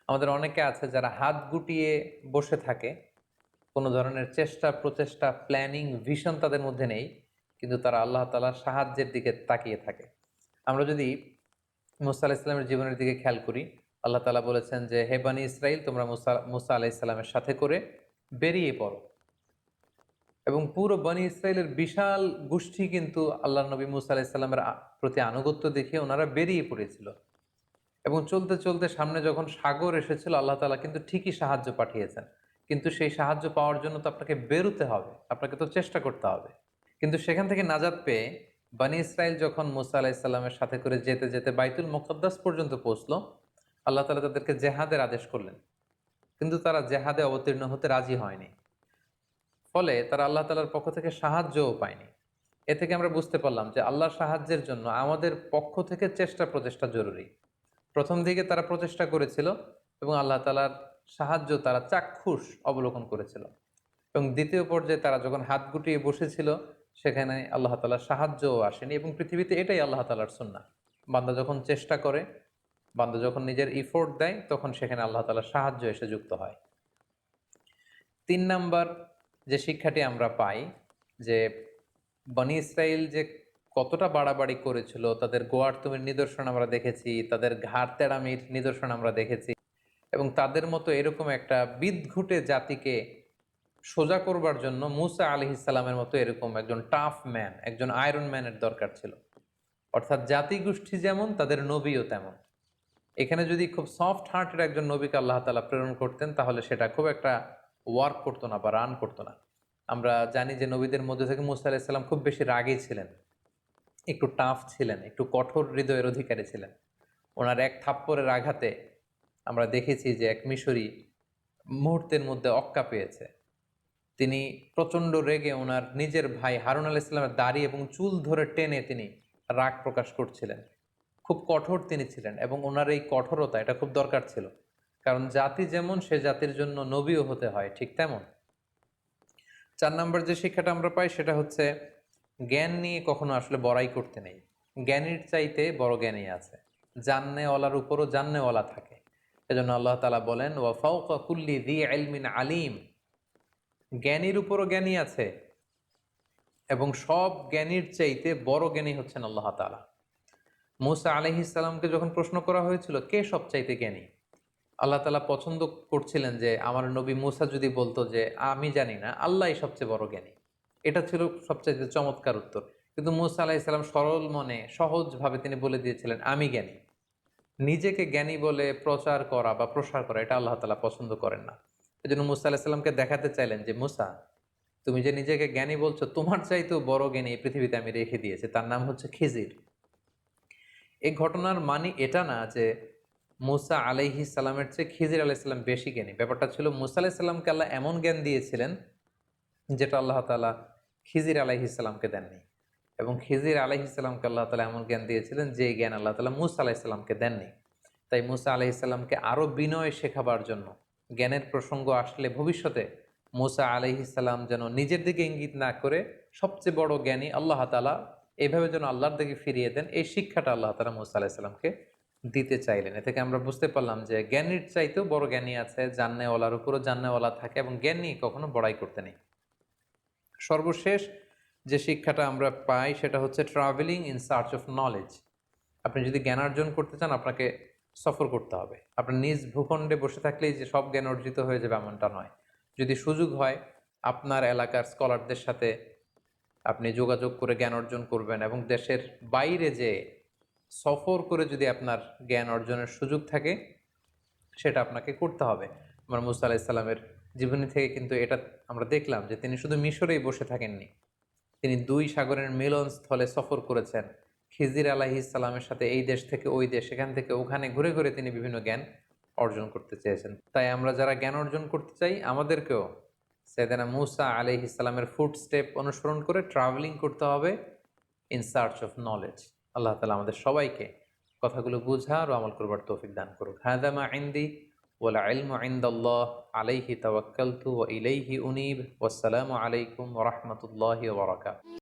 আমাদের অনেকে আছে যারা হাত গুটিয়ে বসে থাকে, কোনো ধরনের চেষ্টা, প্রচেষ্টা, প্ল্যানিং, ভিশন তাদের মধ্যে নেই, কিন্তু তারা আল্লাহ তাআলার সাহায্যের দিকে তাকিয়ে থাকে। আমরা যদি মূসা আলাইহিস সালামের জীবনের দিকে খেয়াল করি, আল্লাহ তাআলা বলেছেন যে, হে বনী ইসরাইল, তোমরা মূসা আলাইহিস সালামের সাথে করে বেরিয়ে পড়ো। এবং পুরো বনী ইসরাইলের বিশাল গোষ্ঠী কিন্তু আল্লাহর নবী মূসা আলাইহিস সালামের প্রতি আনুগত্য দেখে ওনারা বেরিয়ে পড়েছিল। এবং চলতে চলতে সামনে যখন সাগর এসেছিল, আল্লাহ তাআলা কিন্তু ঠিকই সাহায্য পাঠিয়েছেন। কিন্তু সেই সাহায্য পাওয়ার জন্য তো আপনাকে বেরোতে হবে, আপনাকে তো চেষ্টা করতে হবে। কিন্তু সেখান থেকে নাজাত পেয়ে বনী ইসরাইল যখন মূসা আলাইহিস সালামের সাথে করে যেতে যেতে বাইতুল মুকাদ্দাস পর্যন্ত পৌঁছলো, আল্লাহ তাআলা তাদেরকে জেহাদের আদেশ করলেন। কিন্তু তারা জেহাদে অবতীর্ণ হতে রাজি হয়নি। ফলে তারা আল্লাহ তাআলার পক্ষ থেকে সাহায্যও পায়নি। এ থেকে আমরা বুঝতে পারলাম যে আল্লাহর সাহায্যের জন্য আমাদের পক্ষ থেকে চেষ্টা প্রচেষ্টা জরুরি। প্রথম দিকে তারা প্রচেষ্টা করেছিল এবং আল্লাহ তাআলার সাহায্য তারা চাক্ষুষ অবলোকন করেছিল, এবং দ্বিতীয় পর্যায়ে তারা যখন হাত গুটিয়ে বসেছিল সেখানে আল্লাহ তাআলার সাহায্যও আসেনি। এবং পৃথিবীতে এটাই আল্লাহ তাআলার সুন্নাহ। বান্দা যখন চেষ্টা করে, বান্দা যখন নিজের ইফোর্ট দেয়, তখন সেখানে আল্লাহ তাআলার সাহায্য এসে যুক্ত হয়। ৩ নাম্বার যে শিক্ষাটি আমরা পাই, যে বনী ইসরাইল যে কতটা বাড়াবাড়ি করেছিল, তাদের গোয়ার্তুমের নিদর্শন আমরা দেখেছি, তাদের ঘাড় তেড়ামির নিদর্শন আমরা দেখেছি, এবং তাদের মতো এরকম একটা বিদঘুটে জাতিকে সোজা করবার জন্য মুসা আলাইহিস সালামের মতো এরকম একজন টাফ ম্যান, একজন আয়রন ম্যানের দরকার ছিল। অর্থাৎ জাতিগোষ্ঠী যেমন, তাদের নবীও তেমন। এখানে যদি খুব সফট হার্টের একজন নবীকে আল্লাহ তাআলা প্রেরণ করতেন, তাহলে সেটা খুব একটা ওয়ার্ক করতো না বা রান করতো না। আমরা জানি যে নবীদের মধ্যে থেকে মুসা আলাইহিস সালাম খুব বেশি রাগী ছিলেন, একটু টাফ ছিলেন, একটু কঠোর হৃদয়ের অধিকারী ছিলেন। ওনার এক থাপ্পড়ের আঘাতে আমরা দেখেছি যে এক মিশরী মুহূর্তের মধ্যে অক্কা পেয়েছে। তিনি প্রচণ্ড রেগে ওনার নিজের ভাই হারুন আলাইহিস সালামের দাড়ি এবং চুল ধরে টেনে তিনি রাগ প্রকাশ করছিলেন। খুব কঠোর তিনি ছিলেন, এবং ওনার এই কঠোরতা এটা খুব দরকার ছিল। কারণ জাতি যেমন, সে জাতির জন্য নবীও হতে হয় ঠিক তেমন। ৪ নম্বর যে শিক্ষাটা আমরা পাই সেটা হচ্ছে জ্ঞান নিয়ে কখনো আসলে বড়াই করতে নেই। জ্ঞানীর চাইতে বড় জ্ঞানী আছে। জান্নেওয়ালার উপরও জান্নেওয়ালা থাকে। এজন্য আল্লাহ তাআলা বলেন, ওয়া ফাওকা কুল্লি যী ইলমিন আলিম। জ্ঞানীর উপরও জ্ঞানী আছে, এবং সব জ্ঞানীর চাইতে বড় জ্ঞানী হচ্ছেন আল্লাহ তাআলা। মুসা আলাইহিস সালামকে যখন প্রশ্ন করা হয়েছিল কে সবচাইতে জ্ঞানী, আল্লাহ তাআলা পছন্দ করছিলেন যে আমার নবী মুসা যদি বলতো যে আমি জানি না, আল্লাহই সবচেয়ে বড় জ্ঞানী। এটা ছিল সবচাইতে চমৎকার উত্তর। কিন্তু মুসা আলাইহিস সালাম সরল মনে সহজভাবে তিনি বলে দিয়েছিলেন আমি জ্ঞানী। নিজেকে জ্ঞানী বলে প্রচার করা বা প্রসার করা, এটা আল্লাহ তাআলা পছন্দ করেন না। এজন্য মুসা আলাইহিস সালামকে দেখাতে চাইলেন যে মুসা, তুমি যে নিজেকে জ্ঞানী বলছো, তোমার চাইতেও বড় জ্ঞানী এই পৃথিবীতে আমি রেখে দিয়েছি, তার নাম হচ্ছে খিজির। এই ঘটনার মানে এটা না যে মুসা আলাইহিস সালামের চেয়ে খিজির আলাইহিস সালাম বেশি জ্ঞানী। ব্যাপারটা ছিল মুসা আলাইহিস সালামকে আল্লাহ এমন জ্ঞান দিয়েছিলেন যেটা আল্লাহ তাআলা খিজির আলাইহিস সালামকে দেননি, এবং খিজির আলাইহিস সালামকে আল্লাহ তাআলা এমন জ্ঞান দিয়েছিলেন যে জ্ঞান আল্লাহ তাআলা মুসা আলাইহিস সালামকে দেননি। তাই মুসা আলাইহিস সালামকে আরো বিনয় শেখাবার জন্য, জ্ঞানের প্রসঙ্গ আসলে ভবিষ্যতে মুসা আলাইহিস সালাম যেন নিজের দিকে ইঙ্গিত না করে সবচেয়ে বড় জ্ঞানী আল্লাহ তাআলা এইভাবে যেন আল্লাহর দিকে ফিরিয়ে দেন, এই শিক্ষাটা আল্লাহ তাআলা মুসা আলাইহিস সালামকে দিতে চাইলেন। এ থেকে আমরা বুঝতে পারলাম যে জ্ঞানীর চাইতেও বড় জ্ঞানী আছে, জান্নেওয়ালার উপরও জান্নেওয়ালা থাকে, এবং জ্ঞান নিয়ে কখনো বড়াই করতে নেই। সর্বশেষ যে শিক্ষাটা আমরা পাই সেটা হচ্ছে travelling in search of knowledge. আপনি যদি জ্ঞান অর্জন করতে চান, আপনাকে সফর করতে হবে। আপনার নিজ ভূখণ্ডে বসে থাকলেই যে সব জ্ঞান অর্জিত হয়ে যাবে এমনটা নয়। যদি সুযোগ হয়, আপনার এলাকার স্কলারদের সাথে আপনি যোগাযোগ করে জ্ঞান অর্জন করবেন, এবং দেশের বাইরে যে সফর করে যদি আপনার জ্ঞান অর্জনের সুযোগ থাকে, সেটা আপনাকে করতে হবে। আমার মুসা আলাইহিস সালামের জীবনী থেকে কিন্তু এটা আমরা দেখলাম যে তিনি শুধু মিশরেই বসে থাকেননি, তিনি ২ সাগরের মিলনস্থলে সফর করেছেন। খিজির আলাইহিস সালামের সাথে এই দেশ থেকে ওই দেশ, সেখান থেকে ওখানে ঘুরে ঘুরে তিনি বিভিন্ন জ্ঞান অর্জন করতে চেয়েছেন। তাই আমরা যারা জ্ঞান অর্জন করতে চাই, আমাদেরকেও সাইয়েদনা মুসা আলাইহিস সালামের ফুট স্টেপ অনুসরণ করে ট্রাভেলিং করতে হবে ইন সার্চ অফ নলেজ। আল্লাহ তাআলা আমাদের সবাইকে কথাগুলো বুঝার ও আমল করবার তৌফিক দান করুক। হাযা মা ইনদি ওয়াল ইলমু ইনদাল্লাহ আলাইহি তাওয়াক্কালতু ওয়া ইলাইহি উনীব। ওয়াসসালামু আলাইকুম ওয়া রাহমাতুল্লাহি ওয়া বারাকাতুহু।